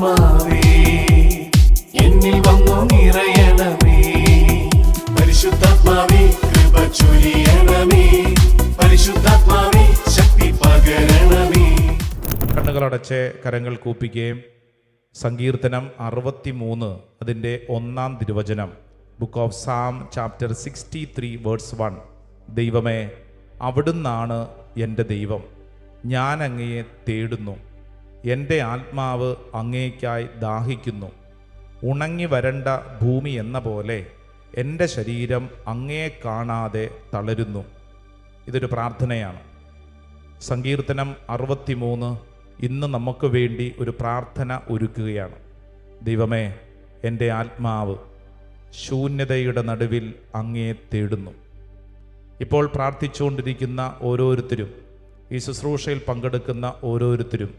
ആത്മാവേ എന്നിൽ വന്നു നിറയണമേ. പരിശുദ്ധാത്മാവേ കൃപ ചൊരിയണമേ. പരിശുദ്ധാത്മാവേ ശക്തി പകരണമേ. കണ്ണുകളടച്ച് കരങ്ങൾ കൂപ്പിക്കുകയും സങ്കീർത്തനം 63 അതിൻ്റെ 1-ാം തിരുവചനം, book of psalm chapter 63 verse 1. ദൈവമേ, അവിടുന്നാണ് എൻ്റെ ദൈവം, ഞാൻ അങ്ങയെ തേടുന്നു. എൻ്റെ ആത്മാവ് അങ്ങേയ്ക്കായി ദാഹിക്കുന്നു. ഉണങ്ങി വരണ്ട ഭൂമി എന്ന പോലെ എൻ്റെ ശരീരം അങ്ങയെ കാണാതെ തളരുന്നു. ഇതൊരു പ്രാർത്ഥനയാണ്. സങ്കീർത്തനം 63 ഇന്ന് നമുക്ക് വേണ്ടി ഒരു പ്രാർത്ഥന ഒരുക്കുകയാണ്. ദൈവമേ, എൻ്റെ ആത്മാവ് ശൂന്യതയുടെ നടുവിൽ അങ്ങയെ തേടുന്നു. ഇപ്പോൾ പ്രാർത്ഥിച്ചുകൊണ്ടിരിക്കുന്ന ഓരോരുത്തരും, ഈ ശുശ്രൂഷയിൽ പങ്കെടുക്കുന്ന ഓരോരുത്തരും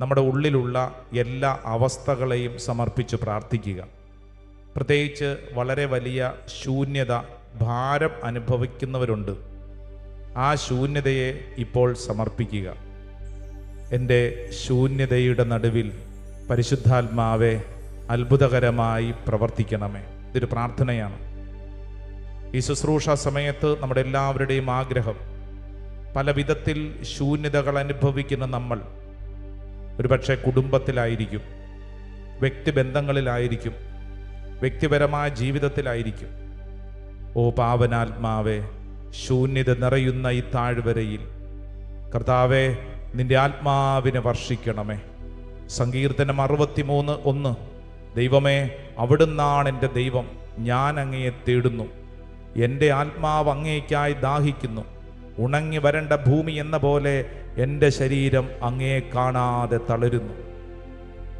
നമ്മുടെ ഉള്ളിലുള്ള എല്ലാ അവസ്ഥകളെയും സമർപ്പിച്ച് പ്രാർത്ഥിക്കുക. പ്രത്യേകിച്ച് വളരെ വലിയ ശൂന്യത, ഭാരം അനുഭവിക്കുന്നവരുണ്ട്. ആ ശൂന്യതയെ ഇപ്പോൾ സമർപ്പിക്കുക. എൻ്റെ ശൂന്യതയുടെ നടുവിൽ പരിശുദ്ധാത്മാവെ അത്ഭുതകരമായി പ്രവർത്തിക്കണമേ. ഇതൊരു പ്രാർത്ഥനയാണ്. ഈ ശുശ്രൂഷ സമയത്ത് നമ്മുടെ എല്ലാവരുടെയും ആഗ്രഹം, പല വിധത്തിൽ ശൂന്യതകൾ അനുഭവിക്കുന്ന നമ്മൾ, ഒരുപക്ഷെ കുടുംബത്തിലായിരിക്കും, വ്യക്തിബന്ധങ്ങളിലായിരിക്കും, വ്യക്തിപരമായ ജീവിതത്തിലായിരിക്കും. ഓ പാവനാത്മാവേ, ശൂന്യത നിറയുന്ന ഈ താഴ്വരയിൽ കർത്താവേ, നിന്റെ ആത്മാവിനെ വർഷിക്കണമേ. സങ്കീർത്തനം 63:1. ദൈവമേ, അവിടുന്നാണ് എൻ്റെ ദൈവം, ഞാൻ അങ്ങയെ തേടുന്നു. എൻ്റെ ആത്മാവ് അങ്ങേയ്ക്കായി ദാഹിക്കുന്നു. ഉണങ്ങി വരണ്ട ഭൂമി എന്ന പോലെ എൻ്റെ ശരീരം അങ്ങയെ കാണാതെ തളരുന്നു.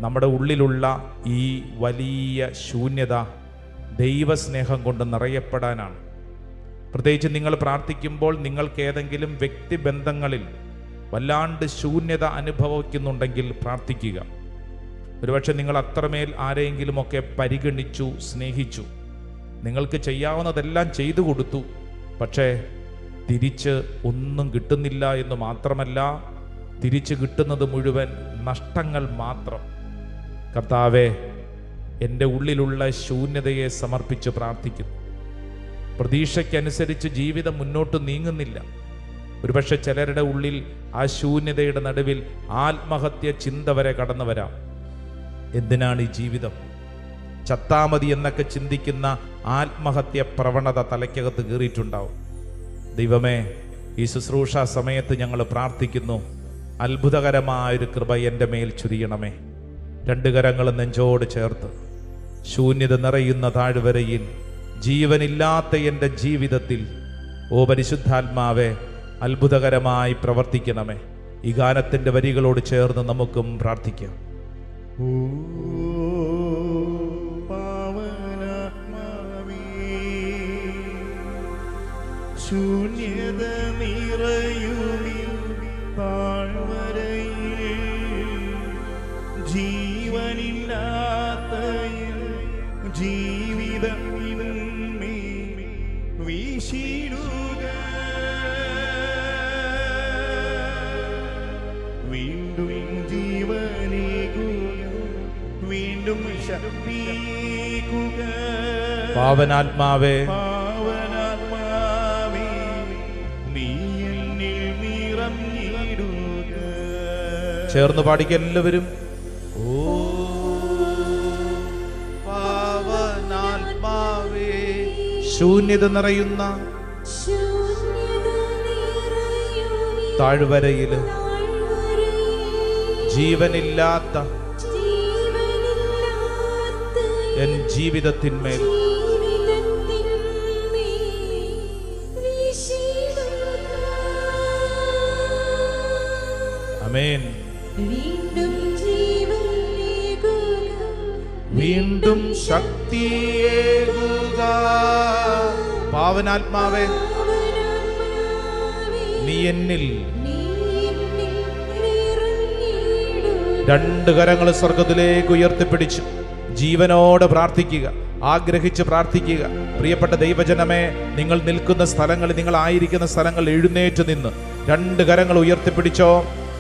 നമ്മുടെ ഉള്ളിലുള്ള ഈ വലിയ ശൂന്യത ദൈവസ്നേഹം കൊണ്ട് നിറയപ്പെടാനാണ്. പ്രത്യേകിച്ച് നിങ്ങൾ പ്രാർത്ഥിക്കുമ്പോൾ നിങ്ങൾക്ക് ഏതെങ്കിലും വ്യക്തിബന്ധങ്ങളിൽ വല്ലാണ്ട് ശൂന്യത അനുഭവിക്കുന്നുണ്ടെങ്കിൽ പ്രാർത്ഥിക്കുക. ഒരുപക്ഷെ നിങ്ങൾ അത്രമേൽ ആരെയെങ്കിലുമൊക്കെ പരിഗണിച്ചു, സ്നേഹിച്ചു, നിങ്ങൾക്ക് ചെയ്യാവുന്നതെല്ലാം ചെയ്തു കൊടുത്തു, പക്ഷേ തിരിച്ച് ഒന്നും കിട്ടുന്നില്ല എന്ന് മാത്രമല്ല, തിരിച്ച് കിട്ടുന്നത് മുഴുവൻ നഷ്ടങ്ങൾ മാത്രം. കർത്താവേ, എൻ്റെ ഉള്ളിലുള്ള ശൂന്യതയെ സമർപ്പിച്ച് പ്രാർത്ഥിക്കുന്നു. പ്രതീക്ഷയ്ക്കനുസരിച്ച് ജീവിതം മുന്നോട്ട് നീങ്ങുന്നില്ല. ഒരുപക്ഷെ ചിലരുടെ ഉള്ളിൽ ആ ശൂന്യതയുടെ നടുവിൽ ആത്മഹത്യ ചിന്ത വരെ കടന്നു വരാം. എന്തിനാണ് ഈ ജീവിതം, ചത്താമതി എന്നൊക്കെ ചിന്തിക്കുന്ന ആത്മഹത്യ പ്രവണത തലയ്ക്കകത്ത് കയറിയിട്ടുണ്ടാവും. ദൈവമേ, ഈ ശുശ്രൂഷ സമയത്ത് ഞങ്ങൾ പ്രാർത്ഥിക്കുന്നു, അത്ഭുതകരമായൊരു കൃപ എൻ്റെ മേൽ ചുരിയണമേ. 2 കരങ്ങൾ നെഞ്ചോട് ചേർത്ത്, ശൂന്യത നിറയുന്ന താഴ്വരയിൽ, ജീവനില്ലാത്ത എൻ്റെ ജീവിതത്തിൽ ഓ പരിശുദ്ധാത്മാവേ, അത്ഭുതകരമായി പ്രവർത്തിക്കണമേ. ഈ ഗാനത്തിൻ്റെ വരികളോട് ചേർന്ന് നമുക്കും പ്രാർത്ഥിക്കാം. ഓ പാവനാത്മാവേ, ശൂന്യത നിറയുമീ താഴ്വരയിൽ, ജീവനില്ലാത്ത ജീവിതത്തിന്മേ വീശിടുക. വീണ്ടും ജീവനേകുക, വീണ്ടും ശക്തിയേകുക. പാവനാത്മാവേ, പാവനാത്മാവേ, നീ എന്നിൽ നിറഞ്ഞിടുക. ചേർന്ന് പാടിക്ക എല്ലാവരും. ഓ പാവനാത്മാവേ, ശൂന്യത നിറയുന്ന താഴ്വരയിൽ, ജീവനില്ലാത്ത എൻ ജീവിതത്തിന്മേൽ ആമേൻ. വീണ്ടും ശക്തിയേകുക. പാവനാത്മാവേ, നീ എന്നിൽ. 2 കരങ്ങൾ സ്വർഗത്തിലേക്ക് ഉയർത്തിപ്പിടിച്ചു ജീവനോട് പ്രാർത്ഥിക്കുക, ആഗ്രഹിച്ച് പ്രാർത്ഥിക്കുക. പ്രിയപ്പെട്ട ദൈവജനമേ, നിങ്ങൾ നിൽക്കുന്ന സ്ഥലങ്ങളിൽ, നിങ്ങൾ ആയിരിക്കുന്ന സ്ഥലങ്ങളിൽ എഴുന്നേറ്റ് നിന്ന് 2 കരങ്ങൾ ഉയർത്തിപ്പിടിച്ചോ.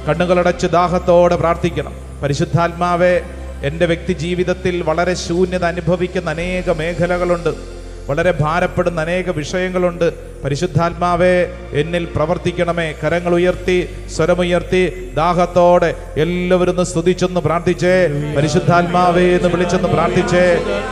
കണ്ണുകളടച്ച് ദാഹത്തോടെ പ്രാർത്ഥിക്കണം. പരിശുദ്ധാത്മാവേ, എൻ്റെ വ്യക്തി ജീവിതത്തിൽ വളരെ ശൂന്യത അനുഭവിക്കുന്ന അനേക മേഖലകളുണ്ട്, വളരെ ഭാരപ്പെടുന്ന അനേക വിഷയങ്ങളുണ്ട്. പരിശുദ്ധാത്മാവേ, എന്നിൽ പ്രവർത്തിക്കണമേ. കരങ്ങൾ ഉയർത്തി, സ്വരമുയർത്തി, ദാഹത്തോടെ എല്ലാവരും ഒന്ന് സ്തുതിച്ചൊന്ന് പ്രാർത്ഥിച്ചേ. പരിശുദ്ധാത്മാവേ എന്ന് വിളിച്ചൊന്ന് പ്രാർത്ഥിച്ചേ.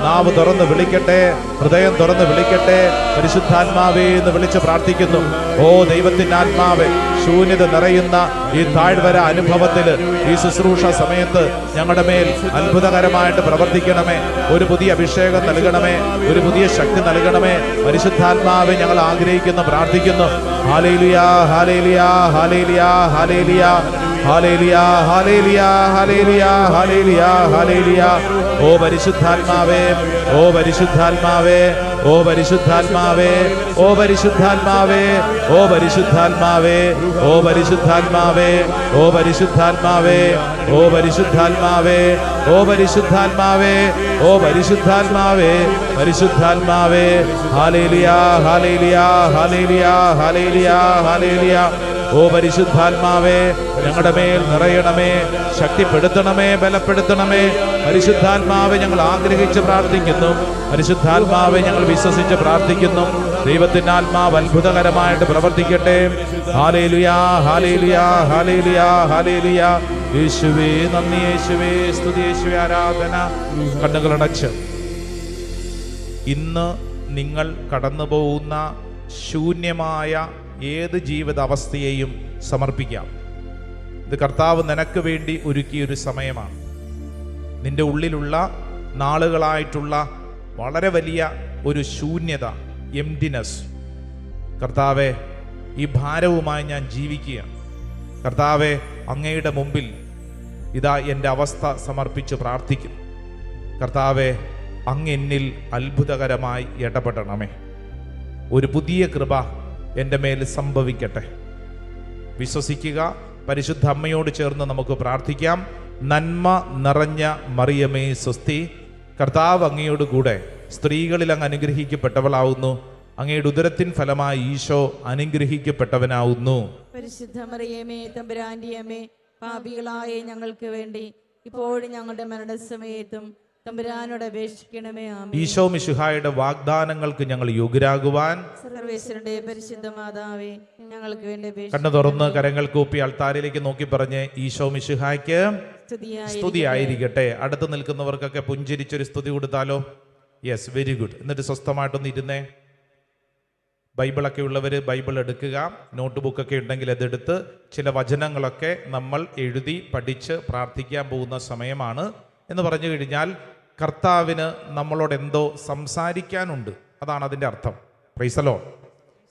നാവ് തുറന്ന് വിളിക്കട്ടെ, ഹൃദയം തുറന്ന് വിളിക്കട്ടെ. പരിശുദ്ധാത്മാവേ എന്ന് വിളിച്ച് പ്രാർത്ഥിക്കുന്നു. ഓ ദൈവത്തിൻ്റെ ആത്മാവേ, ശൂന്യത നിറയുന്ന ഈ താഴ്വര അനുഭവത്തിൽ ഈ ശുശ്രൂഷ സമയത്ത് ഞങ്ങളുടെ മേൽ അത്ഭുതകരമായിട്ട് പ്രവർത്തിക്കണമേ. ഒരു പുതിയ അഭിഷേകം നൽകണമേ, ഒരു പുതിയ ശക്തി നൽകണമേ. പരിശുദ്ധാത്മാവെ ഞങ്ങൾ ആഗ്രഹിക്കുന്നു, പ്രാർത്ഥിക്കുന്നു. ഹല്ലേലൂയ, ഹല്ലേലൂയ, ഹല്ലേലൂയ, ഹല്ലേലൂയ, ഹല്ലേലൂയ, ഹല്ലേലൂയ, ഹല്ലേലൂയ, ഹല്ലേലൂയ, ഹല്ലേലൂയ. ഓ പരിശുദ്ധാത്മാവേ, ഓ പരിശുദ്ധാത്മാവേ, ഓ പരിശുദ്ധാത്മാവേ, ഓ പരിശുദ്ധാത്മാവേ, ഓ പരിശുദ്ധാത്മാവേ, ഓ പരിശുദ്ധാത്മാവേ, ഓ പരിശുദ്ധാത്മാവേ, ഓ പരിശുദ്ധാത്മാവേ, ഓ പരിശുദ്ധാത്മാവേ, ഓ പരിശുദ്ധാത്മാവേ, പരിശുദ്ധാത്മാവേ. ഹല്ലേലൂയ, ഹല്ലേലൂയ, ഹല്ലേലൂയ, ഹല്ലേലൂയ, ഹല്ലേലൂയ. ഓ പരിശുദ്ധാത്മാവേ, ഞങ്ങളുടെ മേൽ നിറയണമേ, ശക്തിപ്പെടുത്തണമേ, ബലപ്പെടുത്തണമേ. പരിശുദ്ധാത്മാവെ ഞങ്ങൾ ആഗ്രഹിച്ച് പ്രാർത്ഥിക്കുന്നു. പരിശുദ്ധാത്മാവെ ഞങ്ങൾ വിശ്വസിച്ച് പ്രാർത്ഥിക്കുന്നു. ദൈവത്തിൻ്റെ ആത്മാവ് അത്ഭുതകരമായിട്ട് പ്രവർത്തിക്കട്ടെ. ഹല്ലേലൂയ, ഹല്ലേലൂയ, ഹല്ലേലൂയ, ഹല്ലേലൂയ. യേശുവേ നന്ദി, യേശുവേ സ്തുതി, യേശുവേ ആരാധന. കണ്ണുകളടച്ച് ഇന്ന് നിങ്ങൾ കടന്നു പോകുന്ന ശൂന്യമായ ഏത് ജീവിതാവസ്ഥയെയും സമർപ്പിക്കാം. ഇത് കർത്താവ് നിനക്ക് വേണ്ടി ഒരുക്കിയൊരു സമയമാണ്. നിന്റെ ഉള്ളിലുള്ള നാളുകളായിട്ടുള്ള വളരെ വലിയ ഒരു ശൂന്യത, എംപ്റ്റിനെസ്, കർത്താവെ ഈ ഭാരവുമായി ഞാൻ ജീവിക്കുകയാണ്. കർത്താവെ അങ്ങയുടെ മുമ്പിൽ ഇതാ എൻ്റെ അവസ്ഥ സമർപ്പിച്ച് പ്രാർത്ഥിക്കുന്നു. കർത്താവെ അങ്ങ് എന്നിൽ അത്ഭുതകരമായി ഇടപെടണമേ. ഒരു പുതിയ കൃപ എൻ്റെ മേൽ സംഭവിക്കട്ടെ. വിശ്വസിക്കുക. പരിശുദ്ധ അമ്മയോട് ചേർന്ന് നമുക്ക് പ്രാർത്ഥിക്കാം. നന്മ നിറഞ്ഞ മറിയമേ സ്വസ്തി, കർത്താവ് അങ്ങയോട് കൂടെ സ്ത്രീകളിൽ അങ്ങ് അനുഗ്രഹിക്കപ്പെട്ടവളാവുന്നു. അങ്ങയുടെ ഉദരത്തിൻ ഫലമായി ഈശോ അനുഗ്രഹിക്കപ്പെട്ടവനാവുന്നു. പരിശുദ്ധ മറിയമേ തമ്പുരാന്റെ അമ്മേ, പാപികളായ ഞങ്ങൾക്ക് വേണ്ടി ഇപ്പോഴും ഞങ്ങളുടെ മരണസമയത്തും തമ്പുരാനോട് അപേക്ഷിക്കണമേ. ആമേൻ. ഈശോ മിശിഹായുടെ വാഗ്ദാനങ്ങൾക്ക് ഞങ്ങൾ യോഗ്യരാകുവാൻ സർവേശ്വരന്റെ പരിശുദ്ധ മാതാവേ, ഞങ്ങൾക്ക് വേണ്ടി കണ്ണു തുറന്ന് കരങ്ങൾ കൂപ്പി അൾത്താരിലേക്ക് നോക്കി പറഞ്ഞ് ഈശോ മിശിഹായ്ക്ക് സ്തുതിയായിരിക്കട്ടെ. അടുത്ത് നിൽക്കുന്നവർക്കൊക്കെ പുഞ്ചിരിച്ചൊരു സ്തുതി കൊടുത്താലോ? Yes, very good. എന്നിട്ട് സ്വസ്ഥമായിട്ടൊന്ന് ഇരുന്നേ. ബൈബിളൊക്കെ ഉള്ളവർ ബൈബിൾ എടുക്കുക. നോട്ട് ബുക്കൊക്കെ ഉണ്ടെങ്കിൽ അതെടുത്ത് ചില വചനങ്ങളൊക്കെ നമ്മൾ എഴുതി പഠിച്ച് പ്രാർത്ഥിക്കാൻ പോകുന്ന സമയമാണ്. എന്ന് പറഞ്ഞു കഴിഞ്ഞാൽ കർത്താവിന് നമ്മളോട് എന്തോ സംസാരിക്കാനുണ്ട്, അതാണ് അതിൻ്റെ അർത്ഥം. Praise the Lord.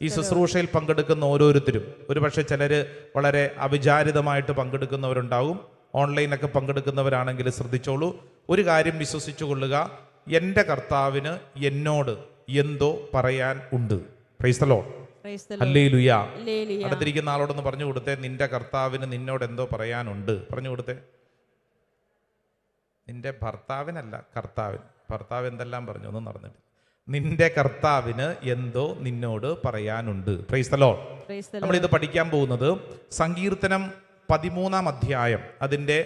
ഈ ശുശ്രൂഷയിൽ പങ്കെടുക്കുന്ന ഓരോരുത്തരും, ഒരുപക്ഷെ ചിലർ വളരെ അവിചാരിതമായിട്ട് പങ്കെടുക്കുന്നവരുണ്ടാവും. ഓൺലൈനൊക്കെ പങ്കെടുക്കുന്നവരാണെങ്കിൽ ശ്രദ്ധിച്ചോളൂ. ഒരു കാര്യം വിശ്വസിച്ചു കൊള്ളുക, എൻ്റെ കർത്താവിന് എന്നോട് എന്തോ പറയാൻ ഉണ്ട്. Praise the Lord. ഹല്ലേലൂയ. അടുത്തിരിക്കുന്ന ആളോടൊന്ന് പറഞ്ഞു കൊടുത്തേ, നിന്റെ കർത്താവിന് നിന്നോട് എന്തോ പറയാനുണ്ട്. പറഞ്ഞു കൊടുത്തേ. നിന്റെ ഭർത്താവിനല്ല, കർത്താവിന്. ഭർത്താവ് എന്തെല്ലാം പറഞ്ഞു ഒന്നും നടന്നിട്ട്. നിന്റെ കർത്താവിന് എന്തോ നിന്നോട് പറയാനുണ്ട്. Praise the Lord. നമ്മളിത് പഠിക്കാൻ പോകുന്നത് സങ്കീർത്തനം 13 അധ്യായം അതിൻ്റെ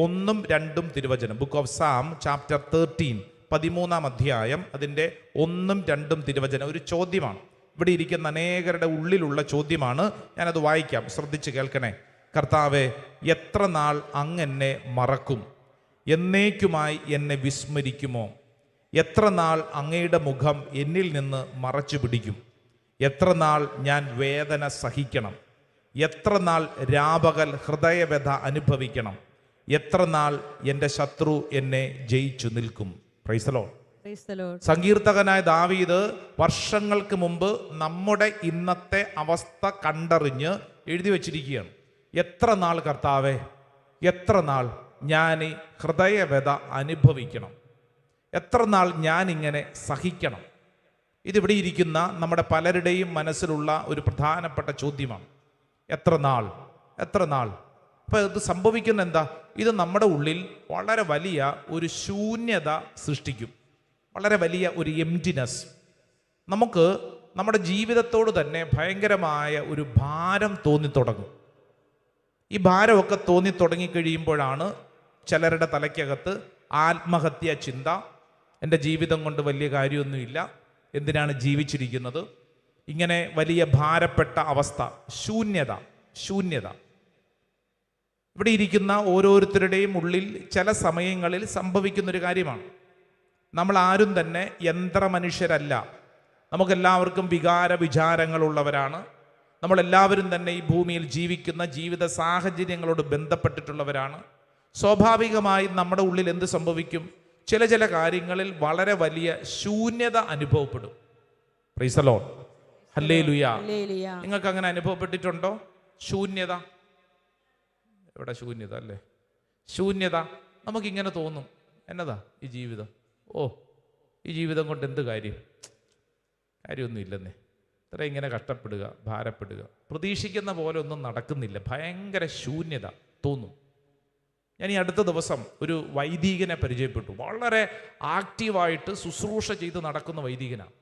1, 2 തിരുവചനം. ബുക്ക് ഓഫ് സാം ചാപ്റ്റർ 13, 13 അധ്യായം അതിൻ്റെ 1, 2 തിരുവചനം. ഒരു ചോദ്യമാണ്. ഇവിടെ ഇരിക്കുന്ന അനേകരുടെ ഉള്ളിലുള്ള ചോദ്യമാണ്. ഞാനത് വായിക്കാം, ശ്രദ്ധിച്ച് കേൾക്കണേ. കർത്താവെ, എത്ര നാൾ അങ്ങ് എന്നെ മറക്കും? എന്നേക്കുമായി എന്നെ വിസ്മരിക്കുമോ? എത്ര നാൾ അങ്ങയുടെ മുഖം എന്നിൽ നിന്ന് മറച്ചു പിടിക്കും? എത്ര നാൾ ഞാൻ വേദന സഹിക്കണം? എത്ര നാൾ രാപകൽ ഹൃദയവ്യഥ അനുഭവിക്കണം? എത്ര നാൾ എൻ്റെ ശത്രു എന്നെ ജയിച്ചു നിൽക്കും? Praise the Lord. സങ്കീർത്തകനായ ദാവീദ് വർഷങ്ങൾക്ക് മുമ്പ് നമ്മുടെ ഇന്നത്തെ അവസ്ഥ കണ്ടറിഞ്ഞ് എഴുതി വച്ചിരിക്കുകയാണ്. എത്ര നാൾ കർത്താവേ, എത്ര നാൾ ഞാൻ ഈ ഹൃദയവ്യഥ അനുഭവിക്കണം? എത്ര നാൾ ഞാനിങ്ങനെ സഹിക്കണം? ഇതിവിടെ ഇരിക്കുന്ന നമ്മുടെ പലരുടെയും മനസ്സിലുള്ള ഒരു പ്രധാനപ്പെട്ട ചോദ്യമാണ്. എത്ര നാൾ, എത്ര നാൾ? അപ്പോൾ ഇത് സംഭവിക്കുന്ന എന്താ? ഇത് നമ്മുടെ ഉള്ളിൽ വളരെ വലിയ ഒരു ശൂന്യത സൃഷ്ടിക്കും, വളരെ വലിയ ഒരു എംപ്റ്റിനെസ്. നമുക്ക് നമ്മുടെ ജീവിതത്തോട് തന്നെ ഭയങ്കരമായ ഒരു ഭാരം തോന്നിത്തുടങ്ങും. ഈ ഭാരമൊക്കെ തോന്നിത്തുടങ്ങിക്കഴിയുമ്പോഴാണ് ചിലരുടെ തലയ്ക്കകത്ത് ആത്മഹത്യ ചിന്ത. എൻ്റെ ജീവിതം കൊണ്ട് വലിയ കാര്യമൊന്നുമില്ല, എന്തിനാണ് ജീവിച്ചിരിക്കുന്നത്, ഇങ്ങനെ വലിയ ഭാരപ്പെട്ട അവസ്ഥ, ശൂന്യത. ഇവിടെ ഇരിക്കുന്ന ഓരോരുത്തരുടെയും ഉള്ളിൽ ചില സമയങ്ങളിൽ സംഭവിക്കുന്നൊരു കാര്യമാണ്. നമ്മൾ ആരും തന്നെ യന്ത്രമനുഷ്യരല്ല. നമുക്കെല്ലാവർക്കും വിചാരങ്ങളുള്ളവരാണ്. നമ്മളെല്ലാവരും തന്നെ ഈ ഭൂമിയിൽ ജീവിക്കുന്ന ജീവിത സാഹചര്യങ്ങളോട് ബന്ധപ്പെട്ടിട്ടുള്ളവരാണ്. സ്വാഭാവികമായി നമ്മുടെ ഉള്ളിൽ എന്ത് സംഭവിക്കും? ചില കാര്യങ്ങളിൽ വളരെ വലിയ ശൂന്യത അനുഭവപ്പെടും. Praise the Lord, hallelujah. നിങ്ങൾക്ക് അങ്ങനെ അനുഭവപ്പെട്ടിട്ടുണ്ടോ? ശൂന്യത. എവിടെ ശൂന്യത അല്ലേ? ശൂന്യത. നമുക്കിങ്ങനെ തോന്നും, എന്നതാ ഈ ജീവിതം, ഈ ജീവിതം കൊണ്ട് എന്ത് കാര്യമൊന്നും ഇല്ലെന്നേ, ഇത്ര ഇങ്ങനെ കഷ്ടപ്പെടുക, ഭാരപ്പെടുക, പ്രതീക്ഷിക്കുന്ന പോലെ ഒന്നും നടക്കുന്നില്ല, ഭയങ്കര ശൂന്യത തോന്നും. ഞാൻ ഈ അടുത്ത ദിവസം ഒരു വൈദികനെ പരിചയപ്പെട്ടു. വളരെ ആക്റ്റീവായിട്ട് ശുശ്രൂഷ ചെയ്ത് നടക്കുന്ന വൈദികനാണ്.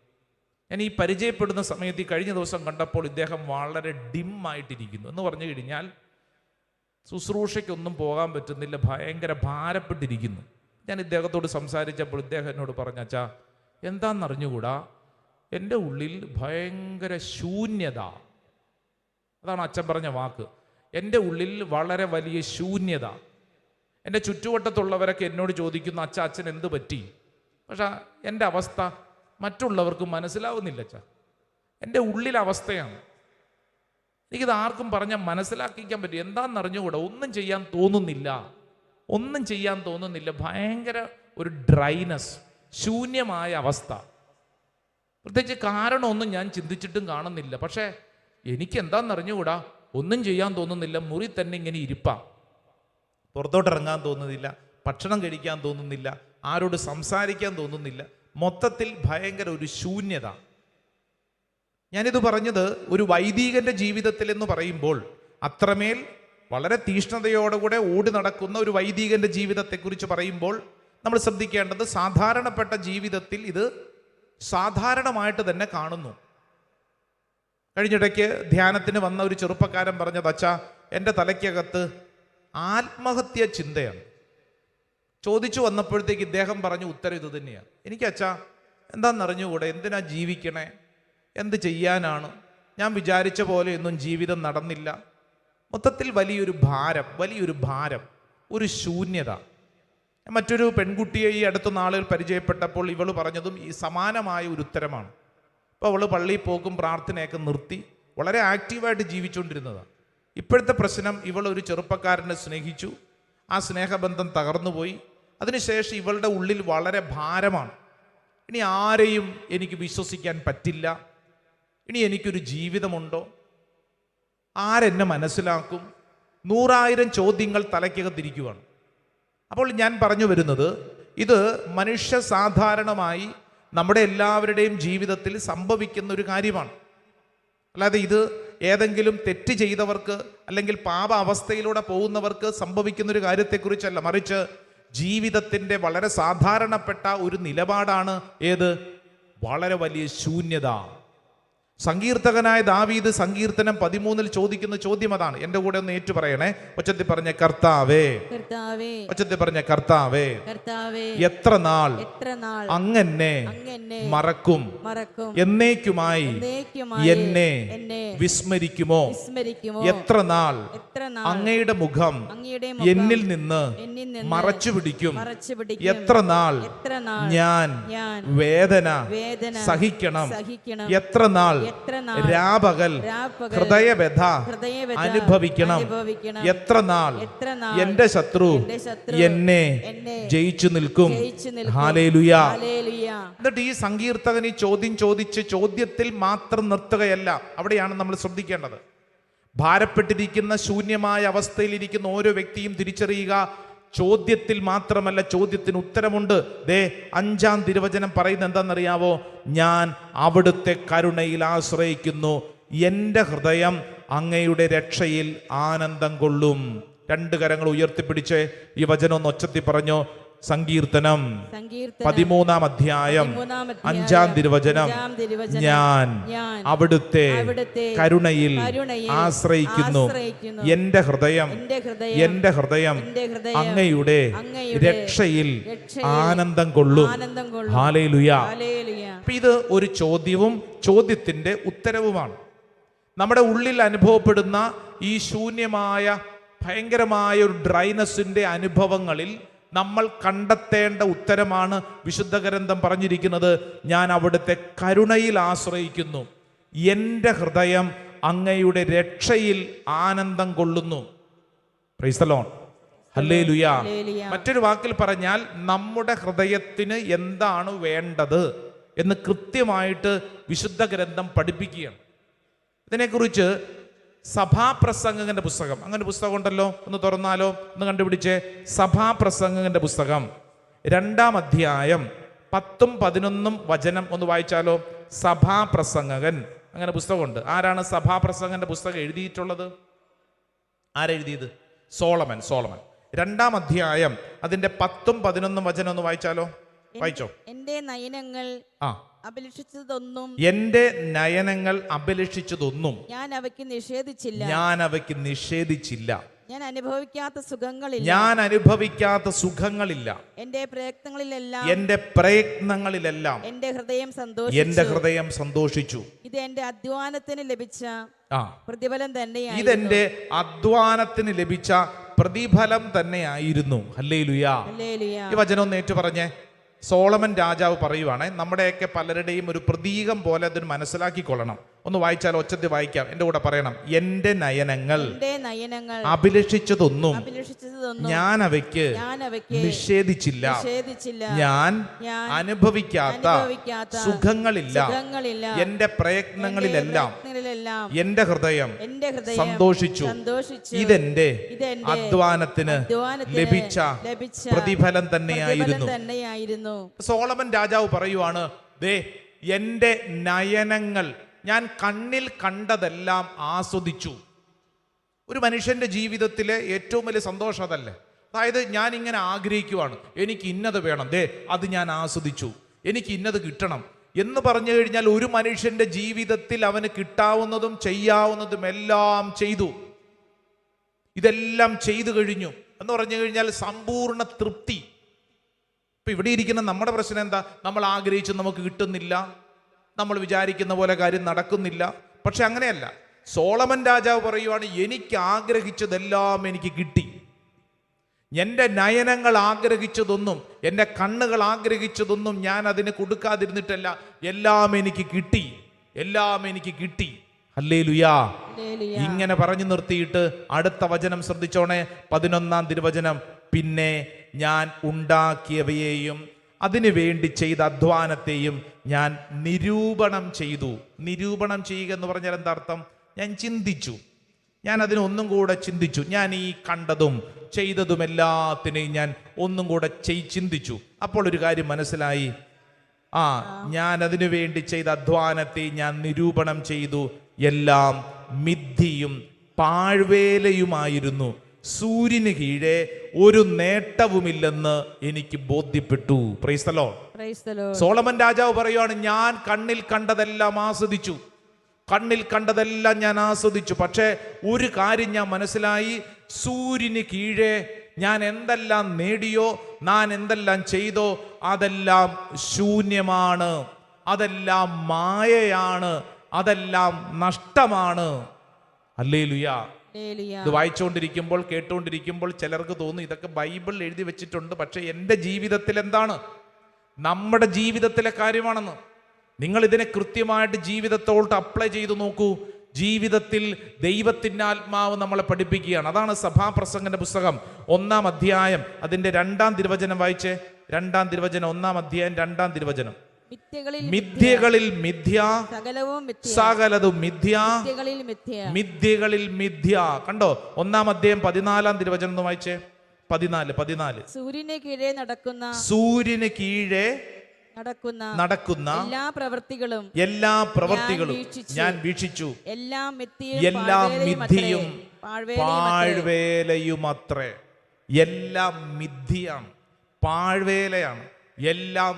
ഞാൻ ഈ പരിചയപ്പെടുന്ന സമയത്ത് ഈ കഴിഞ്ഞ ദിവസം കണ്ടപ്പോൾ ഇദ്ദേഹം വളരെ ഡിമ്മായിട്ടിരിക്കുന്നു. എന്ന് പറഞ്ഞു കഴിഞ്ഞാൽ ശുശ്രൂഷയ്ക്കൊന്നും പോകാൻ പറ്റുന്നില്ല, ഭയങ്കര ഭാരപ്പെട്ടിരിക്കുന്നു. ഞാൻ ഇദ്ദേഹത്തോട് സംസാരിച്ചപ്പോൾ ഇദ്ദേഹം എന്നോട് പറഞ്ഞ, അച്ഛാ എന്താണെന്നറിഞ്ഞുകൂടാ, എൻ്റെ ഉള്ളിൽ ഭയങ്കര ശൂന്യത. അതാണ് അച്ഛൻ പറഞ്ഞ വാക്ക്. എൻ്റെ ഉള്ളിൽ വളരെ വലിയ ശൂന്യത. എൻ്റെ ചുറ്റുവട്ടത്തുള്ളവരൊക്കെ എന്നോട് ചോദിക്കുന്നു, അച്ഛൻ എന്ത് പറ്റി? പക്ഷെ എൻ്റെ അവസ്ഥ മറ്റുള്ളവർക്ക് മനസ്സിലാവുന്നില്ല അച്ഛാ. എൻ്റെ ഉള്ളിലെ അവസ്ഥയാണ്. എനിക്കിത് ആർക്കും പറഞ്ഞാൽ മനസ്സിലാക്കിക്കാൻ പറ്റും. എന്താണെന്നറിഞ്ഞുകൂടാ, ഒന്നും ചെയ്യാൻ തോന്നുന്നില്ല. ഭയങ്കര ഒരു ഡ്രൈനസ്, ശൂന്യമായ അവസ്ഥ. പ്രത്യേകിച്ച് കാരണമൊന്നും ഞാൻ ചിന്തിച്ചിട്ടും കാണുന്നില്ല. പക്ഷേ എനിക്ക് എന്താണെന്നറിഞ്ഞുകൂടാ, ഒന്നും ചെയ്യാൻ തോന്നുന്നില്ല. മുറി തന്നെ ഇങ്ങനെ ഇരിപ്പാ. പുറത്തോട്ടിറങ്ങാൻ തോന്നുന്നില്ല, ഭക്ഷണം കഴിക്കാൻ തോന്നുന്നില്ല, ആരോട് സംസാരിക്കാൻ തോന്നുന്നില്ല. മൊത്തത്തിൽ ഭയങ്കര ഒരു ശൂന്യത. ഞാനിത് പറഞ്ഞത് ഒരു വൈദികന്റെ ജീവിതത്തിൽ എന്ന് പറയുമ്പോൾ അത്രമേൽ വളരെ തീഷ്ണതയോടുകൂടെ ഓടി നടക്കുന്ന ഒരു വൈദികന്റെ ജീവിതത്തെക്കുറിച്ച് പറയുമ്പോൾ നമ്മൾ ശ്രദ്ധിക്കേണ്ടത്, സാധാരണപ്പെട്ട ജീവിതത്തിൽ ഇത് സാധാരണമായിട്ട് തന്നെ കാണുന്നു. കഴിഞ്ഞിടയ്ക്ക് ധ്യാനത്തിന് വന്ന ഒരു ചെറുപ്പക്കാരൻ പറഞ്ഞത്, അച്ഛാ എൻ്റെ തലയ്ക്കകത്ത് ആത്മഹത്യ ചിന്തയാണ്. ചോദിച്ചു വന്നപ്പോഴത്തേക്ക് ഇദ്ദേഹം പറഞ്ഞു ഉത്തരം ഇത് തന്നെയാണ്. എനിക്ക് അച്ഛാ എന്താണെന്നറിഞ്ഞുകൂടെ, എന്തിനാ ജീവിക്കണേ, എന്ത് ചെയ്യാനാണ്, ഞാൻ വിചാരിച്ച പോലെയൊന്നും ജീവിതം നടന്നില്ല. മൊത്തത്തിൽ വലിയൊരു ഭാരം, ഒരു ശൂന്യത. മറ്റൊരു പെൺകുട്ടിയെ ഈ അടുത്ത നാളുകൾ പരിചയപ്പെട്ടപ്പോൾ ഇവൾ പറഞ്ഞതും ഈ സമാനമായ ഒരു ഉത്തരമാണ്. അപ്പോൾ അവൾ പള്ളിയിൽ പോക്കും പ്രാർത്ഥനയൊക്കെ നിർത്തി വളരെ ആക്റ്റീവായിട്ട് ജീവിച്ചുകൊണ്ടിരുന്നതാണ്. ഇപ്പോഴത്തെ പ്രശ്നം, ഇവൾ ഒരു ചെറുപ്പക്കാരനെ സ്നേഹിച്ചു, ആ സ്നേഹബന്ധം തകർന്നുപോയി. അതിനുശേഷം ഇവളുടെ ഉള്ളിൽ വളരെ ഭാരമാണ്. ഇനി ആരെയും എനിക്ക് വിശ്വസിക്കാൻ പറ്റില്ല, ഇനി എനിക്കൊരു ജീവിതമുണ്ടോ, ആരെന്നെ മനസ്സിലാക്കും, 100,000 ചോദ്യങ്ങൾ തലയ്ക്കകത്തിരിക്കുകയാണ്. അപ്പോൾ ഞാൻ പറഞ്ഞു വരുന്നത്, ഇത് മനുഷ്യ സാധാരണമായി നമ്മുടെ എല്ലാവരുടെയും ജീവിതത്തിൽ സംഭവിക്കുന്ന ഒരു കാര്യമാണ്. അല്ലാതെ ഇത് ഏതെങ്കിലും തെറ്റ് ചെയ്തവർക്ക് അല്ലെങ്കിൽ പാപ അവസ്ഥയിലൂടെ പോകുന്നവർക്ക് സംഭവിക്കുന്ന ഒരു കാര്യത്തെക്കുറിച്ചല്ല, മറിച്ച് ജീവിതത്തിൻ്റെ വളരെ സാധാരണപ്പെട്ട ഒരു നിലപാടാണ് ഏത്? വളരെ വലിയ ശൂന്യത. സങ്കീർത്തകനായ ദാവീദ് സങ്കീർത്തനം 13 ചോദിക്കുന്ന ചോദ്യം അതാണ്. എൻ്റെ കൂടെ ഒന്ന് ഏറ്റു പറയണേ, ഒച്ചത്തിൽ പറഞ്ഞ കർത്താവേ, ഒച്ചത്തിൽ പറഞ്ഞ കർത്താവേ, എത്ര നാൾ അങ്ങെന്നെ മറക്കും, എന്നേക്കുമായി എന്നെ വിസ്മരിക്കുമോ? എത്ര നാൾ അങ്ങയുടെ മുഖം എന്നിൽ നിന്ന് മറച്ചു പിടിക്കും? എത്ര നാൾ ഞാൻ വേദന സഹിക്കണം? എത്ര നാൾ രാപകൽ ഹൃദയവ്യഥ അനുഭവിക്കണം? എത്ര നാൾ എന്റെ ശത്രു എന്നെ ജയിച്ചു നിൽക്കും? ഹല്ലേലൂയ. എന്നിട്ട് ഈ സങ്കീർത്തകൻ ഈ ചോദ്യം ചോദിച്ച് ചോദ്യത്തിൽ മാത്രം നിർത്തുകയല്ല, അവിടെയാണ് നമ്മൾ ശ്രദ്ധിക്കേണ്ടത്. ഭാരപ്പെട്ടിരിക്കുന്ന ശൂന്യമായ അവസ്ഥയിലിരിക്കുന്ന ഓരോ വ്യക്തിയും തിരിച്ചറിയുക, ചോദ്യത്തിൽ മാത്രമല്ല, ചോദ്യത്തിന് ഉത്തരമുണ്ട്. 5-ാം തിരുവചനം പറയുന്നത് എന്താണെന്നറിയാവോ? ഞാൻ അവിടുത്തെ കരുണയിൽ ആശ്രയിക്കുന്നു, എൻ്റെ ഹൃദയം അങ്ങയുടെ രക്ഷയിൽ ആനന്ദം കൊള്ളും. 2 കരങ്ങൾ ഉയർത്തിപ്പിടിച്ച് ഈ വചനം ഒന്ന് ഒച്ചത്തിൽ പറഞ്ഞോ. സങ്കീർത്തനം 13-ാം അധ്യായം 5-ാം തിരുവചനം, ഞാൻ അവിടുത്തെ കരുണയിൽ ആശ്രയിക്കുന്നു, എൻ്റെ ഹൃദയം അങ്ങയുടെ രക്ഷയിൽ ആനന്ദം കൊള്ളും. ഹല്ലേലൂയ. അപ്പൊ ഇത് ഒരു ചോദ്യവും ചോദ്യത്തിന്റെ ഉത്തരവുമാണ്. നമ്മുടെ ഉള്ളിൽ അനുഭവപ്പെടുന്ന ഈ ശൂന്യമായ ഭയങ്കരമായ ഒരു ഡ്രൈനസിന്റെ അനുഭവങ്ങളിൽ നമ്മൾ കണ്ടെത്തേണ്ട ഉത്തരമാണ് വിശുദ്ധ ഗ്രന്ഥം പറഞ്ഞിരിക്കുന്നത്. ഞാൻ അവിടുത്തെ കരുണയിൽ ആശ്രയിക്കുന്നു, എൻ്റെ ഹൃദയം അങ്ങയുടെ രക്ഷയിൽ ആനന്ദം കൊള്ളുന്നു. Praise the Lord. ഹല്ലേലൂയ. മറ്റൊരു വാക്കിൽ പറഞ്ഞാൽ നമ്മുടെ ഹൃദയത്തിന് എന്താണ് വേണ്ടത് എന്ന് കൃത്യമായിട്ട് വിശുദ്ധ ഗ്രന്ഥം പഠിപ്പിക്കുകയാണ്. ഇതിനെക്കുറിച്ച് സഭാപ്രസംഗകന്റെ പുസ്തകം, അങ്ങനെ പുസ്തകം ഉണ്ടല്ലോ, ഒന്ന് തുറന്നാലോ, ഒന്ന് കണ്ടുപിടിച്ചേ. സഭാപ്രസംഗകന്റെ പുസ്തകം 2-ാം അധ്യായം 10-11 വചനം ഒന്ന് വായിച്ചാലോ. സഭാപ്രസംഗകൻ, അങ്ങനെ പുസ്തകമുണ്ട്. ആരാണ് സഭാപ്രസംഗന്റെ പുസ്തകം എഴുതിയിട്ടുള്ളത്? ആരെഴുതിയത്? സോളമൻ. 2-ാം അധ്യായം അതിന്റെ 10-11 വചനം ഒന്ന് വായിച്ചാലോ. വായിച്ചോ. എന്റെ നയനങ്ങൾ അഭിലഷിച്ചതൊന്നും ഞാൻ അവയ്ക്ക് നിഷേധിച്ചില്ല. ഞാൻ അനുഭവിക്കാത്ത സുഖങ്ങളില്ല. എന്റെ പ്രയത്നങ്ങളിലെല്ലാം എന്റെ ഹൃദയം സന്തോഷിച്ചു. ഇത് എന്റെ അധ്വാനത്തിന് ലഭിച്ച പ്രതിഫലം തന്നെയായിരുന്നു. ഹല്ലേലൂയ. ഈ വചനം ഒന്ന് ഏറ്റു പറഞ്ഞേ. സോളമൻ രാജാവ് പറയുവാണ്, നമ്മുടെയൊക്കെ പലരുടെയും ഒരു പ്രതീകം പോലെ അതിന് മനസ്സിലാക്കിക്കൊള്ളണം. ഒന്ന് വായിച്ചാൽ ഒച്ചത്തിൽ വായിക്കാം, എന്റെ കൂടെ പറയണം. എന്റെ നയനങ്ങൾ അഭിലഷിച്ചതൊന്നും ഞാൻ അവയ്ക്ക് നിഷേധിച്ചില്ല. ഞാൻ അനുഭവിക്കാത്ത സുഖങ്ങളില്ല. എന്റെ പ്രയത്നങ്ങളിലെല്ലാം എന്റെ ഹൃദയം സന്തോഷിച്ചു. ഇതെന്റെ അധ്വാനത്തിന് ലഭിച്ച പ്രതിഫലം തന്നെയായിരുന്നു. സോളമൻ രാജാവ് പറയുവാണ്, ദേ എന്റെ നയനങ്ങൾ, ഞാൻ കണ്ണിൽ കണ്ടതെല്ലാം ആസ്വദിച്ചു. ഒരു മനുഷ്യന്റെ ജീവിതത്തിലെ ഏറ്റവും വലിയ സന്തോഷം അതല്ലേ? അതായത് ഞാൻ ഇങ്ങനെ ആഗ്രഹിക്കുവാണ്, എനിക്ക് ഇന്നത് വേണം, ദേ അത് ഞാൻ ആസ്വദിച്ചു, എനിക്ക് ഇന്നത് കിട്ടണം എന്ന് പറഞ്ഞു കഴിഞ്ഞാൽ ഒരു മനുഷ്യന്റെ ജീവിതത്തിൽ അവന് കിട്ടാവുന്നതും ചെയ്യാവുന്നതും എല്ലാം ചെയ്തു. ഇതെല്ലാം ചെയ്തു കഴിഞ്ഞു എന്ന് പറഞ്ഞു കഴിഞ്ഞാൽ സമ്പൂർണ്ണ തൃപ്തി. ഇപ്പൊ ഇവിടെ ഇരിക്കുന്ന നമ്മുടെ പ്രശ്നം എന്താ? നമ്മൾ ആഗ്രഹിച്ച് നമുക്ക് കിട്ടുന്നില്ല, നമ്മൾ വിചാരിക്കുന്ന പോലെ കാര്യം നടക്കുന്നില്ല. പക്ഷെ അങ്ങനെയല്ല. സോളമൻ രാജാവ് പറയുവാണ്, എനിക്ക് ആഗ്രഹിച്ചതെല്ലാം എനിക്ക് കിട്ടി. എൻ്റെ നയനങ്ങൾ ആഗ്രഹിച്ചതൊന്നും, എൻ്റെ കണ്ണുകൾ ആഗ്രഹിച്ചതൊന്നും ഞാൻ അതിന് കൊടുക്കാതിരുന്നിട്ടല്ല, എല്ലാം എനിക്ക് കിട്ടി. ഹല്ലേലൂയാ. ഇങ്ങനെ പറഞ്ഞു നിർത്തിയിട്ട് അടുത്ത വചനം ശ്രദ്ധിച്ചോണേ. 11-ാം തിരുവചനം. പിന്നെ ഞാൻ ഉണ്ടാക്കിയവയെയും അതിനു വേണ്ടി ചെയ്ത അധ്വാനത്തെയും ഞാൻ നിരൂപണം ചെയ്തു. നിരൂപണം ചെയ്യുക എന്ന് പറഞ്ഞാൽ എന്താ അർത്ഥം? ഞാൻ ചിന്തിച്ചു, ഞാൻ അതിനൊന്നും കൂടെ ചിന്തിച്ചു. ഞാൻ ഈ കണ്ടതും ചെയ്തതും എല്ലാത്തിനെയും ഞാൻ ഒന്നും കൂടെ ചിന്തിച്ചു. അപ്പോൾ ഒരു കാര്യം മനസ്സിലായി, ഞാൻ അതിനു വേണ്ടി ചെയ്ത അധ്വാനത്തെ ഞാൻ നിരൂപണം ചെയ്തു. എല്ലാം മിഥ്യയും പാഴ്വേലയുമായിരുന്നു. സൂര്യന് കീഴെ ഒരു നേട്ടവുമില്ലെന്ന് എനിക്ക് ബോധ്യപ്പെട്ടു. Praise the Lord. സോളമൻ രാജാവ് പറയുവാണ്, ഞാൻ കണ്ണിൽ കണ്ടതെല്ലാം ഞാൻ ആസ്വദിച്ചു. പക്ഷേ ഒരു കാര്യം ഞാൻ മനസ്സിലായി, സൂര്യന് കീഴെ ഞാൻ എന്തെല്ലാം നേടിയോ, ഞാൻ എന്തെല്ലാം ചെയ്തോ, അതെല്ലാം ശൂന്യമാണ്, അതെല്ലാം മായയാണ്, അതെല്ലാം നഷ്ടമാണ്. ഹല്ലേലൂയാ. ഇത് വായിച്ചുകൊണ്ടിരിക്കുമ്പോൾ കേട്ടുകൊണ്ടിരിക്കുമ്പോൾ ചിലർക്ക് തോന്നും ഇതൊക്കെ ബൈബിളിൽ എഴുതി വെച്ചിട്ടുണ്ട്, പക്ഷെ എൻ്റെ ജീവിതത്തിൽ എന്താണ്? നമ്മുടെ ജീവിതത്തിലെ കാര്യമാണെന്ന്. നിങ്ങൾ ഇതിനെ കൃത്യമായിട്ട് ജീവിതത്തോട്ട് അപ്ലൈ ചെയ്തു നോക്കൂ. ജീവിതത്തിൽ ദൈവത്തിൻ്റെ ആത്മാവ് നമ്മളെ പഠിപ്പിക്കുകയാണ്. അതാണ് സഭാപ്രസംഗന്റെ പുസ്തകം 1-ാം അധ്യായം അതിന്റെ 2-ാം തിരുവചനം വായിച്ചേ. 2-ാം തിരുവചനം 1-ാം അധ്യായം 2-ാം തിരുവചനം. മിഥ്യകളിൽ മിഥ്യ, സകലതും മിഥ്യ, മിഥ്യകളിൽ മിഥ്യ. കണ്ടോ? 1-ാം അധ്യായം 14-ാം തിരുവചനം ഒന്ന് വായിച്ചേ. 14. സൂര്യന് കീഴെ നടക്കുന്ന എല്ലാ പ്രവൃത്തികളും ഞാൻ വീക്ഷിച്ചു. എല്ലാം മിഥ്യയും പാഴ്വേലയുമത്രേ. എല്ലാം മിഥ്യയാണ്, പാഴ്വേലയാണ്, എല്ലാം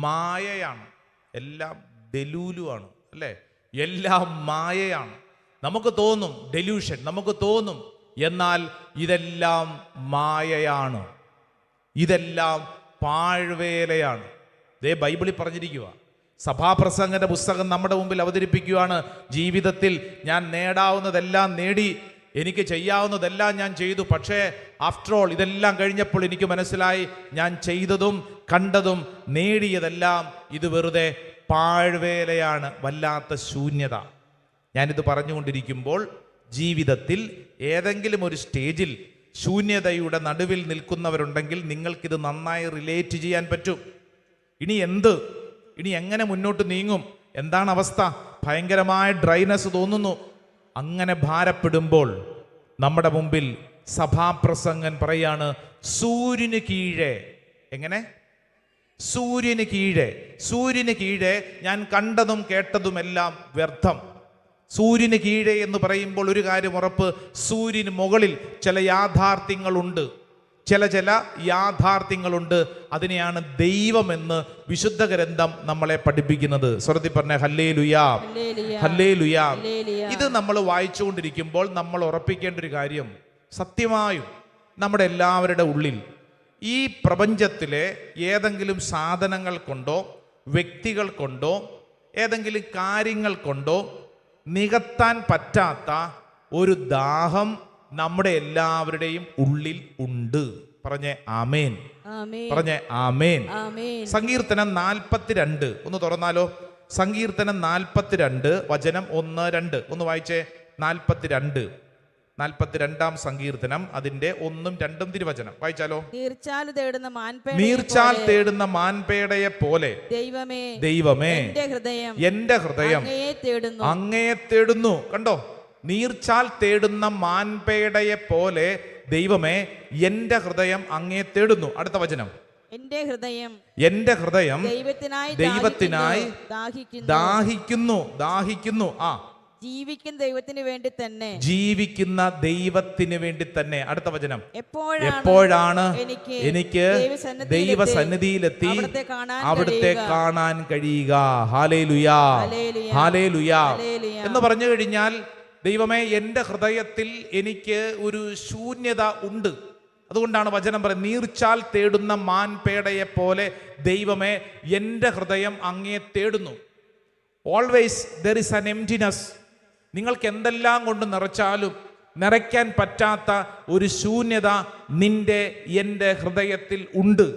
മായയാണ്, എല്ലാം ഡെലൂലുമാണ്, അല്ലേ? എല്ലാം മായയാണ്. നമുക്ക് തോന്നും ഡെലൂഷൻ, നമുക്ക് തോന്നും, എന്നാൽ ഇതെല്ലാം മായയാണ്. ഇതെല്ലാം പാഴ്വേലയാണ്. ദേ ബൈബിളിൽ പറഞ്ഞിരിക്കുക. സഭാപ്രസംഗന്റെ പുസ്തകം നമ്മുടെ മുമ്പിൽ അവതരിപ്പിക്കുകയാണ്. ജീവിതത്തിൽ ഞാൻ നേടാവുന്നതെല്ലാം നേടി, എനിക്ക് ചെയ്യാവുന്നതെല്ലാം ഞാൻ ചെയ്തു. പക്ഷേ ആഫ്റ്റർ ഓൾ ഇതെല്ലാം കഴിഞ്ഞപ്പോൾ എനിക്ക് മനസ്സിലായി, ഞാൻ ചെയ്തതും കണ്ടതും നേടിയതെല്ലാം ഇത് വെറുതെ പാഴ്വേലയാണ്, വല്ലാത്ത ശൂന്യത. ഞാനിത് പറഞ്ഞുകൊണ്ടിരിക്കുമ്പോൾ ജീവിതത്തിൽ ഏതെങ്കിലും ഒരു സ്റ്റേജിൽ ശൂന്യതയുടെ നടുവിൽ നിൽക്കുന്നവരുണ്ടെങ്കിൽ നിങ്ങൾക്കിത് നന്നായി റിലേറ്റ് ചെയ്യാൻ പറ്റും. ഇനി എങ്ങനെ മുന്നോട്ട് നീങ്ങും? എന്താണ് അവസ്ഥ? ഭയങ്കരമായ ഡ്രൈനെസ് തോന്നുന്നു. അങ്ങനെ ഭാരപ്പെടുമ്പോൾ നമ്മുടെ മുമ്പിൽ സഭാപ്രസംഗൻ പറയാണ്, സൂര്യന് കീഴെ. എങ്ങനെ? സൂര്യന് കീഴെ ഞാൻ കണ്ടതും കേട്ടതുമെല്ലാം വ്യർത്ഥം. സൂര്യന് കീഴെ എന്ന് പറയുമ്പോൾ ഒരു കാര്യം ഉറപ്പ്, സൂര്യന് മുകളിൽ ചില യാഥാർത്ഥ്യങ്ങളുണ്ട്. ചില യാഥാർത്ഥ്യങ്ങളുണ്ട്. അതിനെയാണ് ദൈവമെന്ന് വിശുദ്ധ ഗ്രന്ഥം നമ്മളെ പഠിപ്പിക്കുന്നത്. സ്വരത്തിൽ പറഞ്ഞ ഹല്ലേലൂയാ, ഹല്ലേലൂയാ. ഇത് നമ്മൾ വായിച്ചുകൊണ്ടിരിക്കുമ്പോൾ നമ്മൾ ഉറപ്പിക്കേണ്ട ഒരു കാര്യം, സത്യമായും നമ്മുടെ എല്ലാവരുടെ ഉള്ളിൽ ഈ പ്രപഞ്ചത്തിലെ ഏതെങ്കിലും സാധനങ്ങൾ കൊണ്ടോ വ്യക്തികൾ കൊണ്ടോ ഏതെങ്കിലും കാര്യങ്ങൾ കൊണ്ടോ നികത്താൻ പറ്റാത്ത ഒരു ദാഹം നമ്മുടെ എല്ലാവരുടെയും ഉള്ളിൽ ഉണ്ട്. പറഞ്ഞേ ആമേൻ, പറഞ്ഞേ ആമേൻ. സങ്കീർത്തനം 42 ഒന്ന് തുറന്നാലോ? സങ്കീർത്തനം 42 വചനം 1, 2 ഒന്ന് വായിച്ചേ. 42-ാം സങ്കീർത്തനം അതിന്റെ 1ഉം 2ഉം തിരുവചനം വായിച്ചാലോ? നീർച്ചാൽ തേടുന്ന മാൻപേടയെ പോലെ ദൈവമേ എന്റെ ഹൃദയം അങ്ങയെ തേടുന്നു. കണ്ടോ? നീർച്ചാൽ തേടുന്ന മാൻപേടയെ പോലെ ദൈവമേ എന്റെ ഹൃദയം അങ്ങയെ തേടുന്നു. അടുത്ത വചനം, എന്റെ ഹൃദയം ദൈവത്തിനായി ദാഹിക്കുന്നു. ജീവിക്കുന്ന ദൈവത്തിന് വേണ്ടി തന്നെ. അടുത്ത വചനം, എപ്പോഴാണ് എനിക്ക് ദൈവസന്നിധിയിലെത്തി അവിടുത്തെ കാണാൻ കഴിയുക. ഹല്ലേലൂയാ, ഹല്ലേലൂയാ എന്ന് പറഞ്ഞു കഴിഞ്ഞാൽ, ദൈവമേ എൻ്റെ ഹൃദയത്തിൽ എനിക്ക് ഒരു ശൂന്യത ഉണ്ട്. അതുകൊണ്ടാണ് വചനം പറയുന്നത്, നീർച്ചാൽ തേടുന്ന മാൻപേടയെ പോലെ ദൈവമേ എൻ്റെ ഹൃദയം അങ്ങയെ തേടുന്നു. Always there is an emptiness. നിങ്ങൾക്ക് എന്തെല്ലാം കൊണ്ട് നിറച്ചാലും നിറയ്ക്കാൻ പറ്റാത്ത ഒരു ശൂന്യത നിന്റെ എൻ്റെ ഹൃദയത്തിൽ ഉണ്ട്.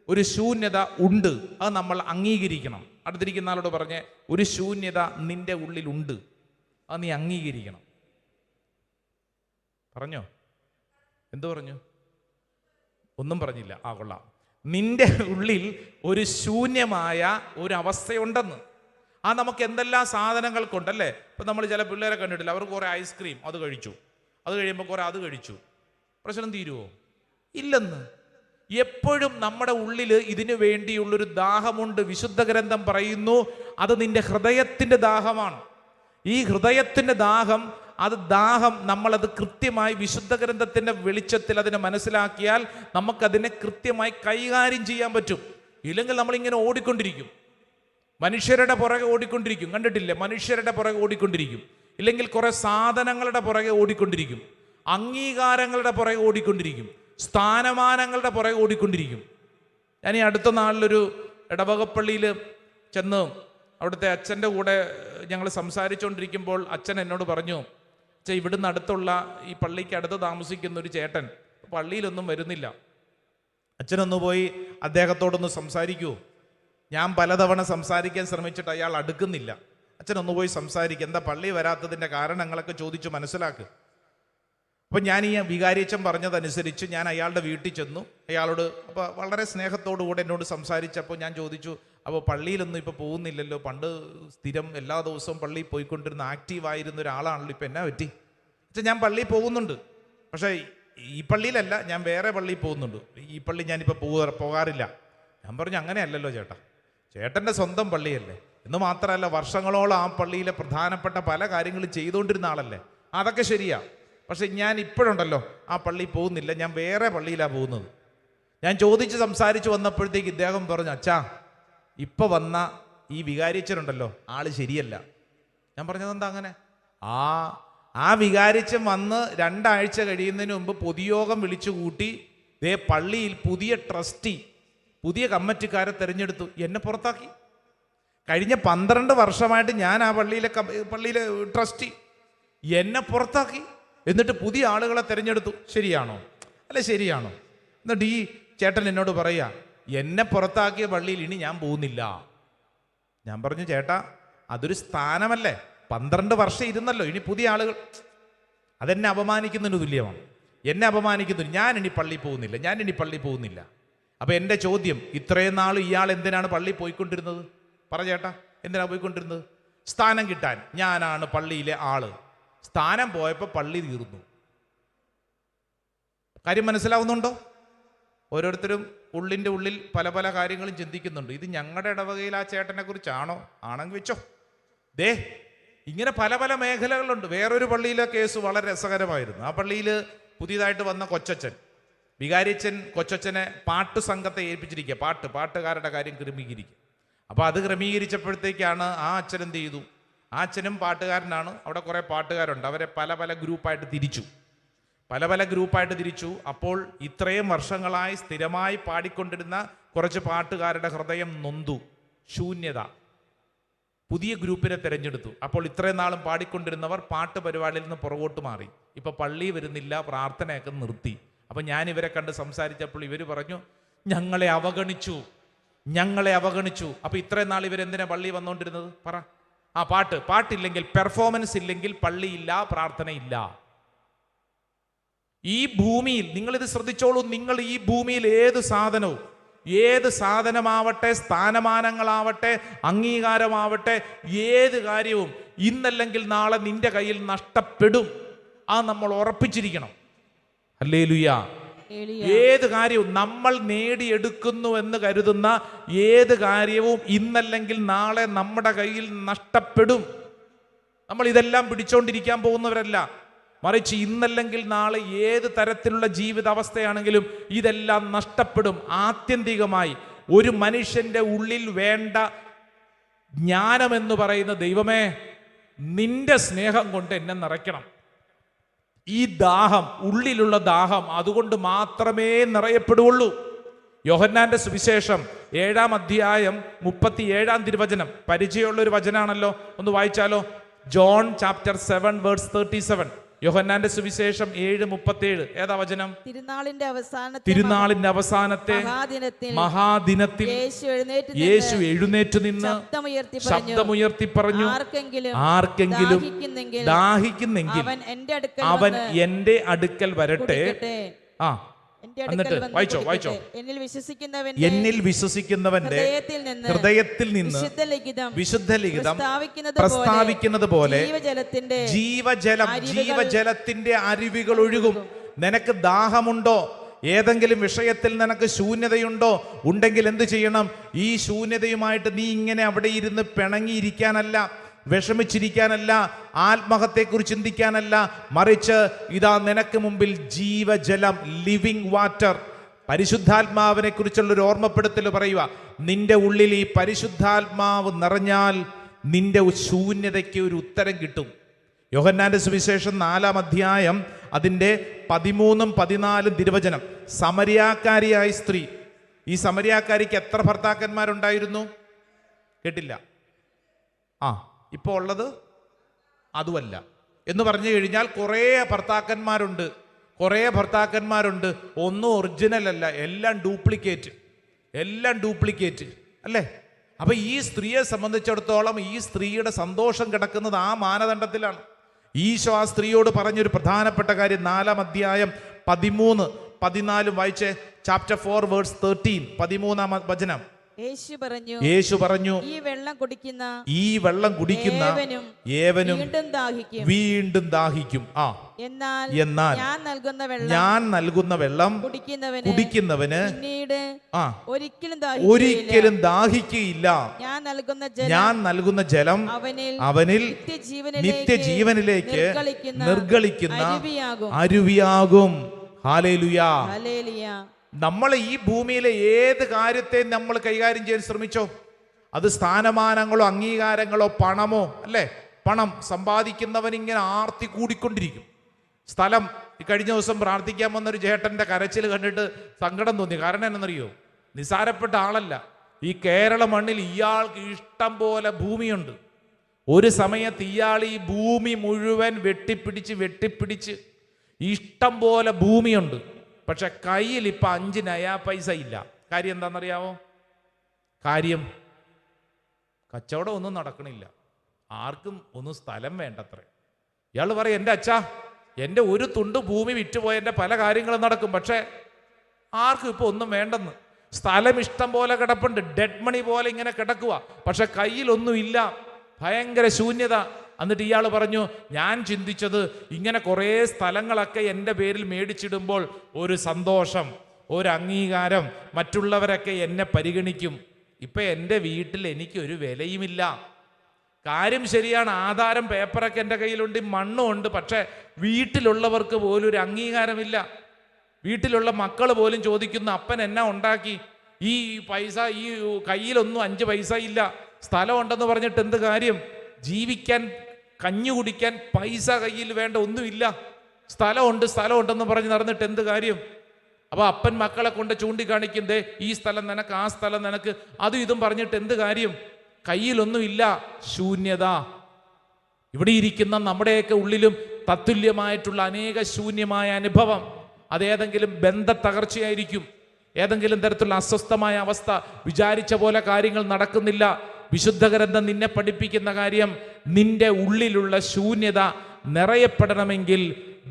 ഒരു ശൂന്യത ഉണ്ട്. അത് നമ്മൾ അംഗീകരിക്കണം. അടുത്തിരിക്കുന്ന ആളോട് പറഞ്ഞ്, ഒരു ശൂന്യത നിന്റെ ഉള്ളിലുണ്ട്, അത് നീ അംഗീകരിക്കണം. പറഞ്ഞോ? എന്തു പറഞ്ഞു? ഒന്നും പറഞ്ഞില്ല. കൊള്ളാം. നിന്റെ ഉള്ളിൽ ഒരു ശൂന്യമായ ഒരു അവസ്ഥയുണ്ടെന്ന്. നമുക്ക് എന്തെല്ലാം സാധനങ്ങൾ കൊണ്ടല്ലേ. ഇപ്പം നമ്മൾ ചില പിള്ളേരെ കണ്ടിട്ടില്ല, അവർക്ക് കുറേ ഐസ്ക്രീം അത് കഴിച്ചു, അത് കഴിയുമ്പോൾ കുറേ അത് കഴിച്ചു, പ്രശ്നം തീരുമോ? ഇല്ലെന്ന്. എപ്പോഴും നമ്മുടെ ഉള്ളിൽ ഇതിനു വേണ്ടിയുള്ളൊരു ദാഹമുണ്ട്. വിശുദ്ധ ഗ്രന്ഥം പറയുന്നു, അത് നിന്റെ ഹൃദയത്തിൻ്റെ ദാഹമാണ്. ഈ ഹൃദയത്തിൻ്റെ ദാഹം, നമ്മളത് കൃത്യമായി വിശുദ്ധ ഗ്രന്ഥത്തിൻ്റെ വെളിച്ചത്തിൽ അതിനെ മനസ്സിലാക്കിയാൽ നമുക്കതിനെ കൃത്യമായി കൈകാര്യം ചെയ്യാൻ പറ്റും. ഇല്ലെങ്കിൽ നമ്മളിങ്ങനെ ഓടിക്കൊണ്ടിരിക്കും, മനുഷ്യരുടെ പുറകെ ഓടിക്കൊണ്ടിരിക്കും. കണ്ടിട്ടില്ലേ? മനുഷ്യരുടെ പുറകെ ഓടിക്കൊണ്ടിരിക്കും, ഇല്ലെങ്കിൽ കുറെ സാധനങ്ങളുടെ പുറകെ ഓടിക്കൊണ്ടിരിക്കും, അംഗീകാരങ്ങളുടെ പുറകെ ഓടിക്കൊണ്ടിരിക്കും, സ്ഥാനമാനങ്ങളുടെ പുറകെ ഓടിക്കൊണ്ടിരിക്കും. ഞാൻ ഈ അടുത്ത നാളിലൊരു ഇടവകപ്പള്ളിയിൽ ചെന്ന് അവിടുത്തെ അച്ഛൻ്റെ കൂടെ ഞങ്ങൾ സംസാരിച്ചുകൊണ്ടിരിക്കുമ്പോൾ അച്ഛൻ എന്നോട് പറഞ്ഞു, ഇവിടുന്ന് അടുത്തുള്ള ഈ പള്ളിക്ക് അടുത്ത് താമസിക്കുന്ന ഒരു ചേട്ടൻ പള്ളിയിലൊന്നും വരുന്നില്ല. അച്ഛനൊന്ന് പോയി അദ്ദേഹത്തോടൊന്ന് സംസാരിക്കൂ. ഞാൻ പലതവണ സംസാരിക്കാൻ ശ്രമിച്ചിട്ട് അയാൾ അടുക്കുന്നില്ല. അച്ഛനൊന്ന് പോയി സംസാരിക്കുക, എന്താ പള്ളി വരാത്തതിൻ്റെ കാരണങ്ങളൊക്കെ ചോദിച്ചു മനസ്സിലാക്കുക. അപ്പം ഞാൻ ഈ വികാരിയച്ഛൻ പറഞ്ഞതനുസരിച്ച് ഞാൻ അയാളുടെ വീട്ടിൽ ചെന്നു. അയാളോട് അപ്പോൾ വളരെ സ്നേഹത്തോടു കൂടെ എന്നോട് സംസാരിച്ചപ്പോൾ ഞാൻ ചോദിച്ചു, അപ്പോൾ പള്ളിയിലൊന്നും ഇപ്പോൾ പോകുന്നില്ലല്ലോ, പണ്ട് സ്ഥിരം എല്ലാ ദിവസവും പള്ളിയിൽ പോയിക്കൊണ്ടിരുന്ന ആക്റ്റീവായിരുന്ന ഒരാളാണല്ലോ, ഇപ്പം എന്നാ പറ്റി? വെച്ചാൽ ഞാൻ പള്ളിയിൽ പോകുന്നുണ്ട്, പക്ഷേ ഈ പള്ളിയിലല്ല, ഞാൻ വേറെ പള്ളിയിൽ പോകുന്നുണ്ട്. ഈ പള്ളി ഞാനിപ്പോൾ പോകാറില്ല. ഞാൻ പറഞ്ഞു, അങ്ങനെയല്ലല്ലോ ചേട്ടാ, ചേട്ടൻ്റെ സ്വന്തം പള്ളിയല്ലേ, എന്ന് മാത്രമല്ല വർഷങ്ങളോളം ആ പള്ളിയിലെ പ്രധാനപ്പെട്ട പല കാര്യങ്ങളും ചെയ്തുകൊണ്ടിരുന്ന ആളല്ലേ, അതൊക്കെ ശരിയാ. പക്ഷെ ഞാൻ ഇപ്പോഴുണ്ടല്ലോ ആ പള്ളിയിൽ പോകുന്നില്ല, ഞാൻ വേറെ പള്ളിയിലാണ് പോകുന്നത്. ഞാൻ ചോദിച്ച് സംസാരിച്ച് വന്നപ്പോഴത്തേക്ക് ഇദ്ദേഹം പറഞ്ഞു, അച്ഛാ ഇപ്പം വന്ന ഈ വികാരിച്ചനുണ്ടല്ലോ ആള് ശരിയല്ല. ഞാൻ പറഞ്ഞതെന്താ അങ്ങനെ? ആ വികാരിച്ചൻ വന്ന് 2 ആഴ്ച കഴിയുന്നതിന് മുമ്പ് പൊതുയോഗം വിളിച്ചു കൂട്ടി ദേ പള്ളിയിൽ പുതിയ ട്രസ്റ്റി, പുതിയ കമ്മിറ്റിക്കാരെ തിരഞ്ഞെടുത്തു, എന്നെ പുറത്താക്കി. കഴിഞ്ഞ 12 വർഷമായിട്ട് ഞാൻ ആ പള്ളിയിലെ ട്രസ്റ്റി, എന്നെ പുറത്താക്കി. എന്നിട്ട് പുതിയ ആളുകളെ തിരഞ്ഞെടുത്തു. ശരിയാണോ? അല്ല ശരിയാണോ? എന്നിട്ട് ഈ ചേട്ടൻ എന്നോട് പറയാ, എന്നെ പുറത്താക്കിയ പള്ളിയിൽ ഇനി ഞാൻ പോകുന്നില്ല. ഞാൻ പറഞ്ഞു, ചേട്ടാ അതൊരു സ്ഥാനമല്ലേ, 12 വർഷം ഇരുന്നല്ലോ, ഇനി പുതിയ ആളുകൾ. അതെന്നെ അപമാനിക്കുന്നതിന് തുല്യമാണ്. എന്നെ അപമാനിക്കുന്നു. ഞാൻ ഇനി പള്ളി പോകുന്നില്ല. അപ്പം എൻ്റെ ചോദ്യം, ഇത്രയും നാൾ ഇയാൾ എന്തിനാണ് പള്ളി പോയിക്കൊണ്ടിരുന്നത്? പറ ചേട്ടാ, എന്തിനാ പോയിക്കൊണ്ടിരുന്നത്? സ്ഥാനം കിട്ടാൻ. ഞാനാണ് പള്ളിയിലെ ആള്. സ്ഥാനം പോയപ്പോൾ പള്ളി തീർന്നു. കാര്യം മനസ്സിലാവുന്നുണ്ടോ? ഓരോരുത്തരും ഉള്ളിൻ്റെ ഉള്ളിൽ പല പല കാര്യങ്ങളും ചിന്തിക്കുന്നുണ്ട്. ഇത് ഞങ്ങളുടെ ഇടവകയിൽ ആ ചേട്ടനെ കുറിച്ചാണോ? ആണെങ്കിൽ വെച്ചോ. ദേ ഇങ്ങനെ പല പല മേഖലകളുണ്ട്. വേറൊരു പള്ളിയിലെ കേസ് വളരെ രസകരമായിരുന്നു. ആ പള്ളിയിൽ പുതിയതായിട്ട് വന്ന കൊച്ചച്ഛൻ, വികാരിയച്ഛൻ കൊച്ചച്ഛനെ പാട്ട് സംഘത്തെ ഏൽപ്പിച്ചിരിക്കുക. പാട്ടുകാരുടെ കാര്യം ക്രമീകരിക്കുക. അപ്പോൾ അത് ക്രമീകരിച്ചപ്പോഴത്തേക്കാണ് ആ അച്ഛൻ എന്ത് ചെയ്തു? ആ അച്ഛനും പാട്ടുകാരനാണ്. അവിടെ കുറേ പാട്ടുകാരുണ്ട്. അവരെ പല പല ഗ്രൂപ്പായിട്ട് തിരിച്ചു. അപ്പോൾ ഇത്രയും വർഷങ്ങളായി സ്ഥിരമായി പാടിക്കൊണ്ടിരുന്ന കുറച്ച് പാട്ടുകാരുടെ ഹൃദയം നൊന്തു. ശൂന്യത. പുതിയ ഗ്രൂപ്പിനെ തിരഞ്ഞെടുത്തു. അപ്പോൾ ഇത്രയും നാളും പാടിക്കൊണ്ടിരുന്നവർ പാട്ട് പരിപാടിയിൽ നിന്ന് പുറകോട്ട് മാറി. ഇപ്പം പള്ളി വരുന്നില്ല, പ്രാർത്ഥനയൊക്കെ നിർത്തി. അപ്പം ഞാൻ ഇവരെ കണ്ട് സംസാരിച്ചപ്പോൾ ഇവർ പറഞ്ഞു, ഞങ്ങളെ അവഗണിച്ചു. അപ്പോൾ ഇത്രയും നാൾ ഇവരെന്തിനാ പള്ളി വന്നുകൊണ്ടിരുന്നത്? പറ. ആ പാട്ടില്ലെങ്കിൽ, പെർഫോമൻസ് ഇല്ലെങ്കിൽ പള്ളിയില്ല, പ്രാർത്ഥനയില്ല. ഈ ഭൂമിയിൽ നിങ്ങളിത് ശ്രദ്ധിച്ചോളൂ. നിങ്ങൾ ഈ ഭൂമിയിൽ ഏത് സാധനമാവട്ടെ, സ്ഥാനമാനങ്ങളാവട്ടെ, അംഗീകാരമാവട്ടെ, ഏത് കാര്യവും ഇന്നല്ലെങ്കിൽ നാളെ നിന്റെ കയ്യിൽ നഷ്ടപ്പെടും. നമ്മൾ ഉറപ്പിച്ചിരിക്കണം. ഹല്ലേലൂയ. ഏത് കാര്യവും നമ്മൾ നേടിയെടുക്കുന്നു എന്ന് കരുതുന്ന ഏത് കാര്യവും ഇന്നല്ലെങ്കിൽ നാളെ നമ്മുടെ കയ്യിൽ നഷ്ടപ്പെടും. നമ്മൾ ഇതെല്ലാം പിടിച്ചോണ്ടിരിക്കാൻ പോകുന്നവരല്ല. മറിച്ച് ഇന്നല്ലെങ്കിൽ നാളെ ഏത് തരത്തിലുള്ള ജീവിതാവസ്ഥയാണെങ്കിലും ഇതെല്ലാം നഷ്ടപ്പെടും. ആത്യന്തികമായി ഒരു മനുഷ്യന്റെ ഉള്ളിൽ വേണ്ട ജ്ഞാനമെന്ന് പറയുന്ന, ദൈവമേ നിന്റെ സ്നേഹം കൊണ്ട് എന്നെ നിറയ്ക്കണം. ഈ ദാഹം, ഉള്ളിലുള്ള ദാഹം, അതുകൊണ്ട് മാത്രമേ നിറയപ്പെടുകയുള്ളൂ. യോഹന്നാന്റെ സുവിശേഷം 7-ാം അധ്യായം 37-ാം തിരുവചനം പരിചയമുള്ള ഒരു വചനാണല്ലോ. ഒന്ന് വായിച്ചാലോ? John chapter 7 verse 37. യോഹന്നാന്റെ സുവിശേഷം 7:37. ഏതാ വചനം? തിരുനാളിന്റെ അവസാനത്തെ മഹാദിനത്തിൽ യേശു എഴുന്നേറ്റ് നിന്ന് ശബ്ദമുയർത്തി പറഞ്ഞു, ആർക്കെങ്കിലും ദാഹിക്കുന്നെങ്കിൽ അവൻ എന്റെ അടുക്കൽ വരട്ടെ. എന്നിട്ട് വായിച്ചോ. എന്നിൽ വിശ്വസിക്കുന്നവന്റെ ഹൃദയത്തിൽ നിന്ന് വിശുദ്ധ ലിഖിതം പ്രസ്താവിക്കുന്നത് പോലെ ജീവജലത്തിന്റെ അരുവികൾ ഒഴുകും. നിനക്ക് ദാഹമുണ്ടോ? ഏതെങ്കിലും വിഷയത്തിൽ നിനക്ക് ശൂന്യതയുണ്ടോ? ഉണ്ടെങ്കിൽ എന്ത് ചെയ്യണം? ഈ ശൂന്യതയുമായിട്ട് നീ ഇങ്ങനെ അവിടെ ഇരുന്ന് പിണങ്ങിയിരിക്കാനല്ല, വിഷമിച്ചിരിക്കാനല്ല, ആത്മഹത്യയെക്കുറിച്ച് ചിന്തിക്കാനല്ല. മറിച്ച് ഇതാ നിനക്ക് മുമ്പിൽ ജീവജലം, ലിവിങ് വാട്ടർ, പരിശുദ്ധാത്മാവിനെ കുറിച്ചുള്ളൊരു ഓർമ്മപ്പെടുത്തൽ പറയുക. നിന്റെ ഉള്ളിൽ ഈ പരിശുദ്ധാത്മാവ് നിറഞ്ഞാൽ നിന്റെ ശൂന്യതയ്ക്ക് ഒരു ഉത്തരം കിട്ടും. യോഹന്നാന്റെ സുവിശേഷം 4-ാം അധ്യായം അതിൻ്റെ 13-14 തിരുവചനം. സമരിയാക്കാരിയായ സ്ത്രീ. ഈ സമരിയാക്കാരിക്ക് എത്ര ഭർത്താക്കന്മാരുണ്ടായിരുന്നു? കേട്ടില്ല. ഇപ്പോൾ ഉള്ളത് അതുമല്ല എന്ന് പറഞ്ഞു കഴിഞ്ഞാൽ കുറേ ഭർത്താക്കന്മാരുണ്ട്. ഒന്നും ഒറിജിനൽ അല്ല, എല്ലാം ഡ്യൂപ്ലിക്കേറ്റ് അല്ലേ? അപ്പൊ ഈ സ്ത്രീയെ സംബന്ധിച്ചിടത്തോളം ഈ സ്ത്രീയുടെ സന്തോഷം കിടക്കുന്നത് ആ മാനദണ്ഡത്തിലാണ്. ഈശോ ആ സ്ത്രീയോട് പറഞ്ഞൊരു പ്രധാനപ്പെട്ട കാര്യം 4-ാം അധ്യായം 13-14 വായിച്ചേ. ചാപ്റ്റർ 4 വേഴ്സ് 13, 13-ാം വചനം. യേശു പറഞ്ഞു, ഈ വെള്ളം കുടിക്കുന്ന ഏവനും വീണ്ടും ദാഹിക്കും. എന്നാൽ ഞാൻ നൽകുന്ന വെള്ളം കുടിക്കുന്നവന് ഒരിക്കലും ദാഹിക്കുകയില്ല. ഞാൻ നൽകുന്ന ജലം അവനിൽ നിത്യജീവനിലേക്ക് നിർഗളിക്കുന്ന അരുവിയാകും. ഹല്ലേലൂയ. നമ്മൾ ഈ ഭൂമിയിലെ ഏത് കാര്യത്തെ നമ്മൾ കൈകാര്യം ചെയ്യാൻ ശ്രമിച്ചോ, അത് സ്ഥാനമാനങ്ങളോ അംഗീകാരങ്ങളോ പണമോ അല്ലേ? പണം സമ്പാദിക്കുന്നവൻ ഇങ്ങനെ ആർത്തി കൂടിക്കൊണ്ടിരിക്കും. സ്ഥലം ഈ കഴിഞ്ഞ ദിവസം പ്രാർത്ഥിക്കാൻ വന്നൊരു ചേട്ടൻ്റെ കരച്ചിൽ കണ്ടിട്ട് സങ്കടം തോന്നി. കാരണം എന്നറിയോ, നിസാരപ്പെട്ട ആളല്ല. ഈ കേരള മണ്ണിൽ ഇയാൾക്ക് ഇഷ്ടം പോലെ ഭൂമിയുണ്ട്. ഒരു സമയത്ത് ഇയാൾ ഈ ഭൂമി മുഴുവൻ വെട്ടിപ്പിടിച്ച് ഇഷ്ടം പോലെ ഭൂമിയുണ്ട്. പക്ഷെ കയ്യിൽ ഇപ്പം 5 നയാ പൈസ ഇല്ല. കാര്യം എന്താണെന്നറിയാമോ? കാര്യം കച്ചവടം ഒന്നും നടക്കണില്ല. ആർക്കും ഒന്നും സ്ഥലം വേണ്ടത്രേ. ഇയാൾ പറയും, എൻ്റെ അച്ഛാ, എൻ്റെ ഒരു തുണ്ട് ഭൂമി വിറ്റുപോയ എൻ്റെ പല കാര്യങ്ങളും നടക്കും. പക്ഷേ ആർക്കും ഇപ്പോൾ ഒന്നും വേണ്ടെന്ന്. സ്ഥലം ഇഷ്ടം പോലെ കിടപ്പുണ്ട്, ഡെഡ് മണി പോലെ ഇങ്ങനെ കിടക്കുക. പക്ഷെ കയ്യിലൊന്നുമില്ല, ഭയങ്കര ശൂന്യത. എന്നിട്ട് ഇയാൾ പറഞ്ഞു, ഞാൻ ചിന്തിച്ചത് ഇങ്ങനെ കുറേ സ്ഥലങ്ങളൊക്കെ എൻ്റെ പേരിൽ മേടിച്ചിടുമ്പോൾ ഒരു സന്തോഷം, ഒരു അംഗീകാരം, മറ്റുള്ളവരൊക്കെ എന്നെ പരിഗണിക്കും. ഇപ്പം എൻ്റെ വീട്ടിൽ എനിക്കൊരു വിലയുമില്ല. കാര്യം ശരിയാണ്, ആധാരം പേപ്പറൊക്കെ എൻ്റെ കയ്യിലുണ്ട്, മണ്ണും ഉണ്ട്. പക്ഷേ വീട്ടിലുള്ളവർക്ക് പോലും ഒരു അംഗീകാരമില്ല. വീട്ടിലുള്ള മക്കൾ പോലും ചോദിക്കുന്നു, അപ്പൻ എന്നാ ഉണ്ടാക്കി? ഈ പൈസ, ഈ കയ്യിലൊന്നും 5 പൈസ ഇല്ല. സ്ഥലം ഉണ്ടെന്ന് പറഞ്ഞിട്ട് എന്ത് കാര്യം? ജീവിക്കാൻ, കഞ്ഞി കുടിക്കാൻ പൈസ കയ്യിൽ വേണ്ട, ഒന്നുമില്ല. സ്ഥലമുണ്ടെന്ന് പറഞ്ഞ് നടന്നിട്ട് എന്ത് കാര്യം? അപ്പോൾ അപ്പൻ മക്കളെ കൊണ്ട് ചൂണ്ടിക്കാണിക്കും, ദേ ഈ സ്ഥലം നിനക്ക്, ആ സ്ഥലം നിനക്ക്, അതും ഇതും പറഞ്ഞിട്ട് എന്ത് കാര്യം? കയ്യിലൊന്നുമില്ല, ശൂന്യത. ഇവിടെ ഇരിക്കുന്ന നമ്മുടെയൊക്കെ ഉള്ളിലും തത്തുല്യമായിട്ടുള്ള അനേക ശൂന്യമായ അനുഭവം. അതേതെങ്കിലും ബന്ധ തകർച്ചയായിരിക്കും, ഏതെങ്കിലും തരത്തിലുള്ള അസ്വസ്ഥമായ അവസ്ഥ, വിചാരിച്ച പോലെ കാര്യങ്ങൾ നടക്കുന്നില്ല. വിശുദ്ധ ഗ്രന്ഥം നിന്നെ പഠിപ്പിക്കുന്ന കാര്യം, നിന്റെ ഉള്ളിലുള്ള ശൂന്യത നിറയപ്പെടണമെങ്കിൽ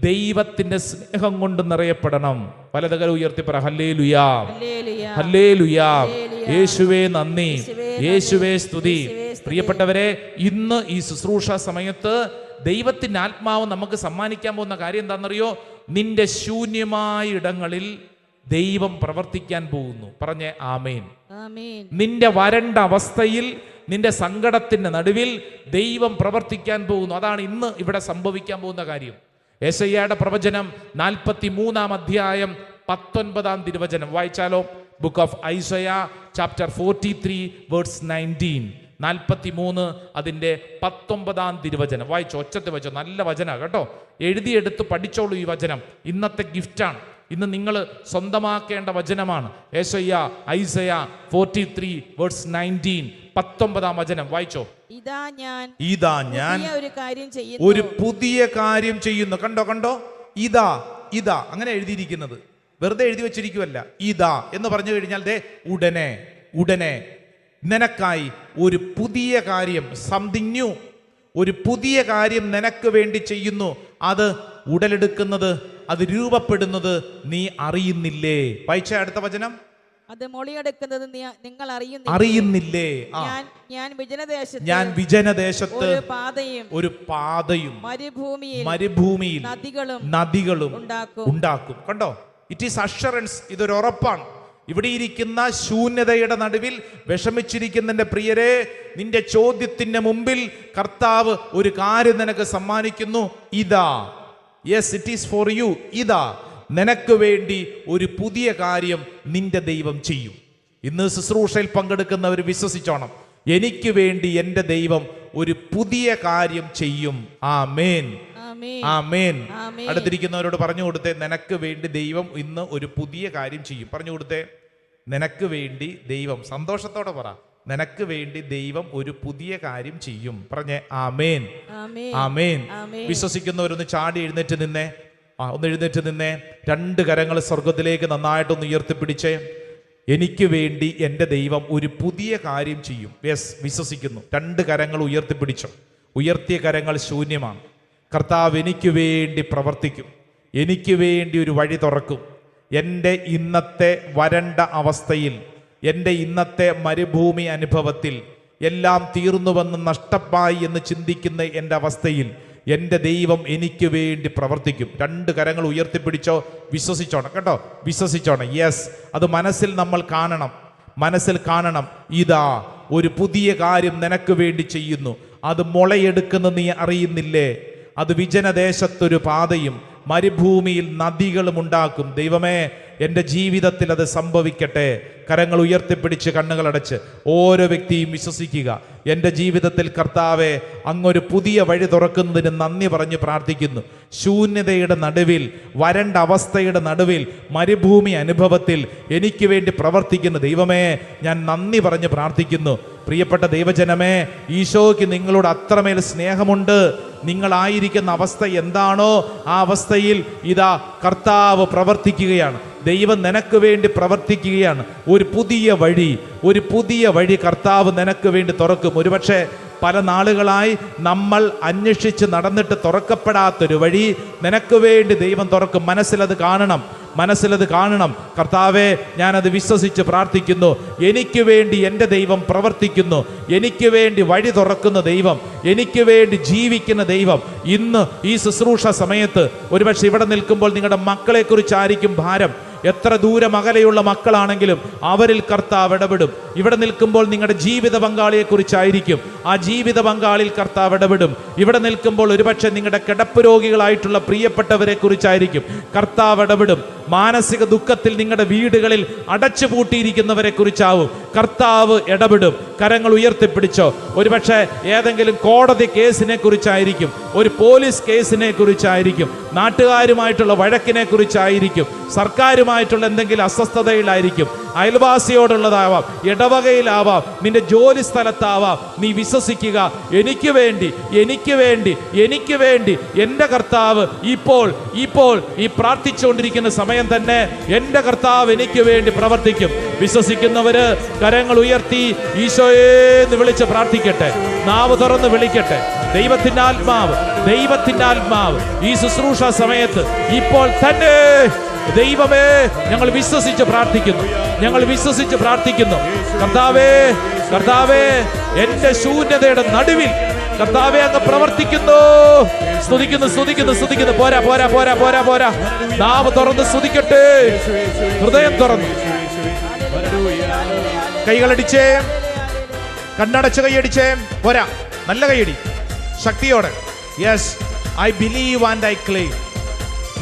ദൈവത്തിന്റെ സ്നേഹം കൊണ്ട് നിറയപ്പെടണം. വലതുകരം ഉയർത്തി പറ, ഹല്ലേലൂയാ, ഹല്ലേലൂയാ, യേശുവേ നന്ദി, യേശുവേ സ്തുതി. പ്രിയപ്പെട്ടവരെ, ഇന്ന് ഈ ശുശ്രൂഷ സമയത്ത് ദൈവത്തിന്റെ ആത്മാവ് നമുക്ക് സമ്മാനിക്കാൻ പോകുന്ന കാര്യം എന്താണെന്നറിയോ? നിന്റെ ശൂന്യമായ ഇടങ്ങളിൽ ദൈവം പ്രവർത്തിക്കാൻ പോകുന്നു. പറഞ്ഞേ ആമേൻ. നിന്റെ വരണ്ട അവസ്ഥയിൽ, നിന്റെ സങ്കടത്തിന്റെ നടുവിൽ ദൈവം പ്രവർത്തിക്കാൻ പോകുന്നു. അതാണ് ഇന്ന് ഇവിടെ സംഭവിക്കാൻ പോകുന്ന കാര്യം. യെശയ്യായുടെ പ്രവചനം 43-ാം അധ്യായം 19-ാം തിരുവചനം വായിച്ചാലോ? Book of Isaiah chapter 43 verse 19. 43 അതിൻ്റെ 19-ാം തിരുവചനം വായിച്ചോ, ഒച്ചത്തെ വായിച്ചോ. നല്ല വചന കേട്ടോ, എഴുതിയെടുത്ത് പഠിച്ചോളൂ. ഈ വചനം ഇന്നത്തെ ഗിഫ്റ്റാണ്. ഇന്ന് നിങ്ങൾ സ്വന്തമാക്കേണ്ട വചനമാണ്. യെശയ്യ ഐസയ 43 വേഴ്സ് 19, 19-ാം വചനം വായിച്ചോ. ഇതാ ഞാൻ ഒരു പുതിയ കാര്യം ചെയ്യുന്നു. കണ്ടോ, ഇതാ അങ്ങനെ എഴുതിയിരിക്കുന്നത്, വെറുതെ എഴുതി വെച്ചിരിക്കുവല്ല. ഇതാ എന്ന് പറഞ്ഞു കഴിഞ്ഞാൽ ദേ ഉടനെ നിനക്കായി ഒരു പുതിയ കാര്യം, സംതിങ് ന്യൂ, ഒരു പുതിയ കാര്യം നിനക്ക് വേണ്ടി ചെയ്യുന്നു. അത് ഉടലെടുക്കുന്നത്, അത് രൂപപ്പെടുന്നത് നീ അറിയുന്നില്ലേ? വായിച്ച അടുത്ത വചനം. അത് മൊളിയെടുക്കുന്നത് നിങ്ങൾ അറിയുന്നില്ലേ? ഞാൻ വിജനദേശത്ത് ഒരു പാതയും മരുഭൂമിയിൽ നദികളും ഉണ്ടാക്കും. കണ്ടോ, ഇറ്റ് ഈസ് അഷറൻസ്. ഇതൊരു ഉറപ്പാണ്. ഇവിടെ ഇരിക്കുന്ന ശൂന്യതയുടെ നടുവിൽ വിഷമിച്ചിരിക്കുന്നതിന്റെ പ്രിയരെ, നിന്റെ ചോദ്യത്തിന്റെ മുമ്പിൽ കർത്താവ് ഒരു കാര്യം നിനക്ക് സമ്മാനിക്കുന്നു. ഇതാ, yes, it is for you. ഇതാ, നിനക്ക് വേണ്ടി ഒരു പുതിയ കാര്യം നിന്റെ ദൈവം ചെയ്യും. ഇന്ന് ശുശ്രൂഷയിൽ പങ്കെടുക്കുന്നവർ വിശ്വസിച്ചോണം, എനിക്ക് വേണ്ടി എൻ്റെ ദൈവം ഒരു പുതിയ കാര്യം ചെയ്യും. ആമേൻ, ആമേൻ. അടുത്തിരിക്കുന്നവരോട് പറഞ്ഞു കൊടുത്തേ, നിനക്ക് വേണ്ടി ദൈവം ഇന്ന് ഒരു പുതിയ കാര്യം ചെയ്യും. പറഞ്ഞു കൊടുത്തേ, നിനക്ക് വേണ്ടി ദൈവം, സന്തോഷത്തോടെ പറ, നിനക്ക് വേണ്ടി ദൈവം ഒരു പുതിയ കാര്യം ചെയ്യും. പറഞ്ഞേ ആമേൻ, ആമേൻ. വിശ്വസിക്കുന്നവരൊന്ന് ചാടി എഴുന്നേറ്റ് നിന്നേ. ഒന്ന് എഴുന്നേറ്റ് നിന്നേ. 2 കരങ്ങൾ സ്വർഗത്തിലേക്ക് നന്നായിട്ടൊന്ന് ഉയർത്തിപ്പിടിച്ചേ. എനിക്ക് വേണ്ടി എൻ്റെ ദൈവം ഒരു പുതിയ കാര്യം ചെയ്യും. യെസ്, വിശ്വസിക്കുന്നു. 2 കരങ്ങൾ ഉയർത്തിപ്പിടിച്ചോ. ഉയർത്തിയ കരങ്ങൾ ശൂന്യമാണ്. കർത്താവ് എനിക്ക് വേണ്ടി പ്രവർത്തിക്കും, എനിക്ക് വേണ്ടി ഒരു വഴി തുറക്കും. എൻ്റെ ഇന്നത്തെ വരണ്ട അവസ്ഥയിൽ, എൻ്റെ ഇന്നത്തെ മരുഭൂമി അനുഭവത്തിൽ, എല്ലാം തീർന്നുവെന്ന് നഷ്ടമായി എന്ന് ചിന്തിക്കുന്ന എൻ്റെ അവസ്ഥയിൽ എൻ്റെ ദൈവം എനിക്ക് വേണ്ടി പ്രവർത്തിക്കും. 2 കരങ്ങൾ ഉയർത്തിപ്പിടിച്ചോ. വിശ്വസിച്ചോണം കേട്ടോ, വിശ്വസിച്ചോണം. യെസ്, അത് മനസ്സിൽ നമ്മൾ കാണണം, മനസ്സിൽ കാണണം. ഇതാ ഒരു പുതിയ കാര്യം നിനക്ക് വേണ്ടി ചെയ്യുന്നു. അത് മുളയെടുക്കുന്ന നീ അറിയുന്നില്ലേ? അത് വിജനദേശത്തൊരു പാതയും മരുഭൂമിയിൽ നദികളും ഉണ്ടാക്കും. ദൈവമേ, എൻ്റെ ജീവിതത്തിൽ അത് സംഭവിക്കട്ടെ. കരങ്ങൾ ഉയർത്തിപ്പിടിച്ച് കണ്ണുകളടച്ച് ഓരോ വ്യക്തിയും വിശ്വസിക്കുക. എൻ്റെ ജീവിതത്തിൽ കർത്താവെ, അങ്ങൊരു പുതിയ വഴി തുറക്കുന്നതിന് നന്ദി പറഞ്ഞ് പ്രാർത്ഥിക്കുന്നു. ശൂന്യതയുടെ നടുവിൽ, വരണ്ട അവസ്ഥയുടെ നടുവിൽ, മരുഭൂമി അനുഭവത്തിൽ എനിക്ക് വേണ്ടി പ്രവർത്തിക്കുന്ന ദൈവമേ, ഞാൻ നന്ദി പറഞ്ഞ് പ്രാർത്ഥിക്കുന്നു. പ്രിയപ്പെട്ട ദൈവജനമേ, ഈശോയ്ക്ക് നിങ്ങളോട് അത്രമേൽ സ്നേഹമുണ്ട്. നിങ്ങളായിരിക്കുന്ന അവസ്ഥ എന്താണോ ആ അവസ്ഥയിൽ ഇതാ കർത്താവ് പ്രവർത്തിക്കുകയാണ്. ദൈവം നിനക്ക് വേണ്ടി പ്രവർത്തിക്കുകയാണ്. ഒരു പുതിയ വഴി കർത്താവ് നിനക്ക് വേണ്ടി തുറക്കും. ഒരുപക്ഷെ പല നാളുകളായി നമ്മൾ അന്വേഷിച്ച് നടന്നിട്ട് തുറക്കപ്പെടാത്തൊരു വഴി നിനക്ക് വേണ്ടി ദൈവം തുറക്കും. മനസ്സിലത് കാണണം. കർത്താവെ, ഞാനത് വിശ്വസിച്ച് പ്രാർത്ഥിക്കുന്നു. എനിക്ക് വേണ്ടി എൻ്റെ ദൈവം പ്രവർത്തിക്കുന്നു. എനിക്ക് വേണ്ടി വഴി തുറക്കുന്ന ദൈവം, എനിക്ക് വേണ്ടി ജീവിക്കുന്ന ദൈവം. ഇന്ന് ഈ ശുശ്രൂഷ സമയത്ത് ഒരുപക്ഷെ ഇവിടെ നിൽക്കുമ്പോൾ നിങ്ങളുടെ മക്കളെക്കുറിച്ചായിരിക്കും ഭാരം. എത്ര ദൂരം അകലെയുള്ള മക്കളാണെങ്കിലും അവരിൽ കർത്താവ് ഇടപെടും. ഇവിടെ നിൽക്കുമ്പോൾ നിങ്ങളുടെ ജീവിത പങ്കാളിയെക്കുറിച്ചായിരിക്കും, ആ ജീവിത പങ്കാളിയിൽ കർത്താവ് ഇടപെടും. ഇവിടെ നിൽക്കുമ്പോൾ ഒരുപക്ഷെ നിങ്ങളുടെ കിടപ്പ് രോഗികളായിട്ടുള്ള പ്രിയപ്പെട്ടവരെ കുറിച്ചായിരിക്കും കർത്താവ് ഇടപെടും. മാനസിക ദുഃഖത്തിൽ നിങ്ങളുടെ വീടുകളിൽ അടച്ചുപൂട്ടിയിരിക്കുന്നവരെ കുറിച്ചാവും കർത്താവ് ഇടപെടും. കരങ്ങൾ ഉയർത്തിപ്പിടിച്ചോ. ഒരുപക്ഷെ ഏതെങ്കിലും കോടതി കേസിനെ കുറിച്ചായിരിക്കും, ഒരു പോലീസ് കേസിനെ കുറിച്ചായിരിക്കും, നാട്ടുകാരുമായിട്ടുള്ള വഴക്കിനെ കുറിച്ചായിരിക്കും, സർക്കാരുമായിട്ടുള്ള എന്തെങ്കിലും അസ്വസ്ഥതയിലായിരിക്കും, അയൽവാസിയോടുള്ളതാവാം, ഇടവകയിലാവാം, നിന്റെ ജോലി സ്ഥലത്താവാം. നീ വിശ്വസിക്കുക, എനിക്ക് വേണ്ടി എൻ്റെ കർത്താവ് ഇപ്പോൾ ഈ പ്രാർത്ഥിച്ചുകൊണ്ടിരിക്കുന്ന സമയം തന്നെ എൻ്റെ കർത്താവ് എനിക്ക് വേണ്ടി പ്രവർത്തിക്കും. വിശ്വസിക്കുന്നവര് കരങ്ങൾ ഉയർത്തി ഈശോയെ എന്ന് വിളിച്ച് പ്രാർത്ഥിക്കട്ടെ. നാവ് തുറന്ന് വിളിക്കട്ടെ. ദൈവത്തിൻ്റെ ആത്മാവ് ഈ ശുശ്രൂഷ സമയത്ത് ഇപ്പോൾ തന്നെ, ദൈവമേ, ഞങ്ങൾ വിശ്വസിച്ച് പ്രാർത്ഥിക്കുന്നു. കർത്താവേ, എൻ്റെ ശൂന്യതയുടെ നടുവിൽ കർത്താവേ അങ്ങ് പ്രവർത്തിക്കുന്നു. സ്തുതിക്കുന്നു. പോരാ. നാവ് തുറന്ന് സ്തുതിക്കട്ടെ. ഹൃദയം തുറന്നു കൈകളടിച്ചേ, കണ്ണടച്ച് കൈയടിച്ചേ. പോരാ, നല്ല കൈയടി, ശക്തിയോടെ. Yes, I believe and I claim.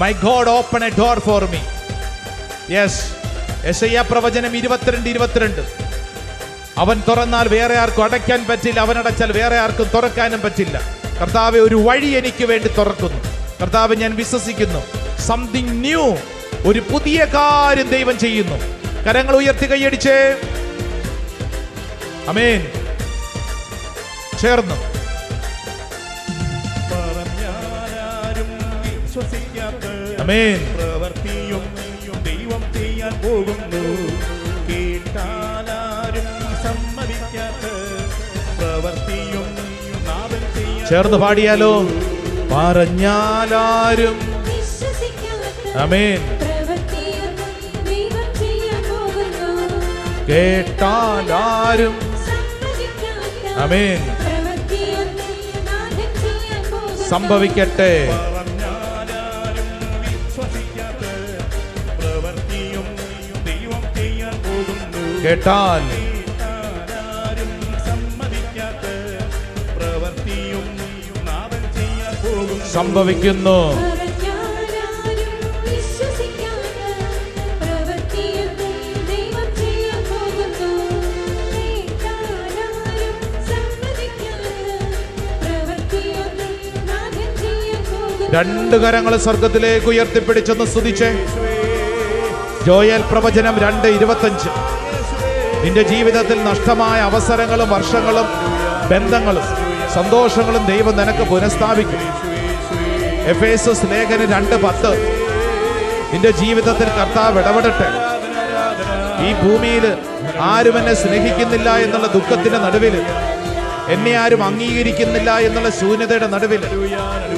My God open a door for me. Yes, യെശയ്യാ പ്രവചനം 22:22. അവൻ തുറന്നാൽ വേറെ ആർക്കും അടയ്ക്കാൻ പറ്റില്ല, അവൻ അടച്ചാൽ വേറെ ആർക്കും തുറക്കാനും പറ്റില്ല. കർത്താവെ, ഒരു വഴി എനിക്ക് വേണ്ടി തുറക്കുന്നു. കർത്താവ്, ഞാൻ വിശ്വസിക്കുന്നു. സംതിങ് ന്യൂ, ഒരു പുതിയ കാര്യം ദൈവം ചെയ്യുന്നു. കരങ്ങൾ ഉയർത്തി കൈയടിച്ചേ. ആമേൻ. ചേർന്നു. ആമേൻ. പ്രവൃത്തിയും ദൈവം ചെയ്യാൻ പോകുന്നു. കേട്ടാലാരും സമ്മതിക്കാത്ത പ്രവൃത്തിയും നാദം ചെയ്യാൻ. ചേർന്ന് പാടിയാലോ? പറഞ്ഞാലാരും. ആമേൻ. കേട്ടാലാരും. ആമേൻ. സംഭവിക്കട്ടെ. കേട്ടാൽ സംഭവിക്കുന്നു. രണ്ട് കരങ്ങൾ സ്വർഗത്തിലേക്ക് ഉയർത്തിപ്പിടിച്ചൊന്ന് സ്തുതിച്ചേ. ജോയൽ പ്രവചനം 2:25. നിന്റെ ജീവിതത്തിൽ നഷ്ടമായ അവസരങ്ങളും വർഷങ്ങളും ബന്ധങ്ങളും സന്തോഷങ്ങളും ദൈവം നിനക്ക് പുനഃസ്ഥാപിക്കും. എഫേസസ് ലേഖനം 2:10. നിന്റെ ജീവിതത്തിൽ കർത്താവ് ഇടപെടട്ടെ. ഈ ഭൂമിയിൽ ആരും എന്നെ സ്നേഹിക്കുന്നില്ല എന്നുള്ള ദുഃഖത്തിന്റെ നടുവിൽ, എന്നെ ആരും അംഗീകരിക്കുന്നില്ല എന്നുള്ള ശൂന്യതയുടെ നടുവിൽ,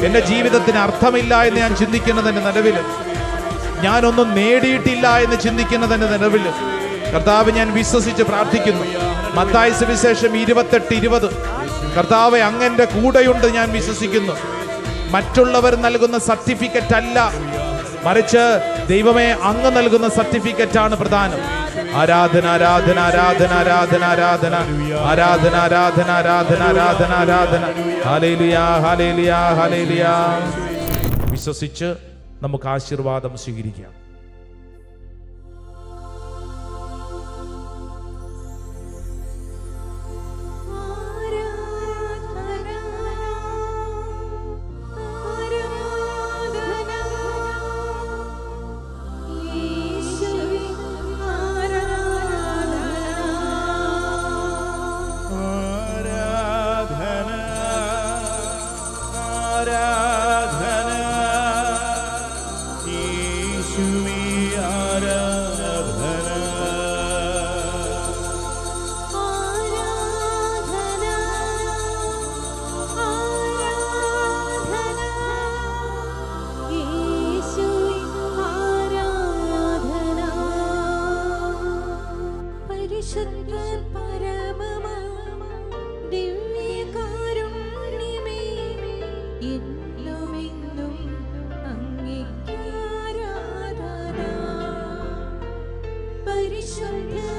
എൻ്റെ ജീവിതത്തിന് അർത്ഥമില്ല എന്ന് ഞാൻ ചിന്തിക്കുന്നതിൻ്റെ നടുവിൽ, ഞാനൊന്നും നേടിയിട്ടില്ല എന്ന് ചിന്തിക്കുന്നതിൻ്റെ നടുവിൽ, കർത്താവ്, ഞാൻ വിശ്വസിച്ച് പ്രാർത്ഥിക്കുന്നു. മത്തായി സുവിശേഷം 28:20. കർത്താവേ, അങ്ങന്റെ കൂടെയുണ്ട്, ഞാൻ വിശ്വസിക്കുന്നു. മറ്റുള്ളവർ നൽകുന്ന സർട്ടിഫിക്കറ്റ് അല്ല, മറിച്ച് ദൈവമേ അങ്ങ് നൽകുന്ന സർട്ടിഫിക്കറ്റ് ആണ് പ്രധാനം. ആരാധന ആരാധന ആരാധന ആരാധന ആരാധന ആരാധന ആരാധന ആരാധന ആരാധന ആരാധന. ഹല്ലേലൂയ ഹല്ലേലൂയ ഹല്ലേലൂയ. വിശ്വസിച്ച് നമുക്ക് ആശീർവാദം സ്വീകരിക്കാം. പരിശുദ്ധ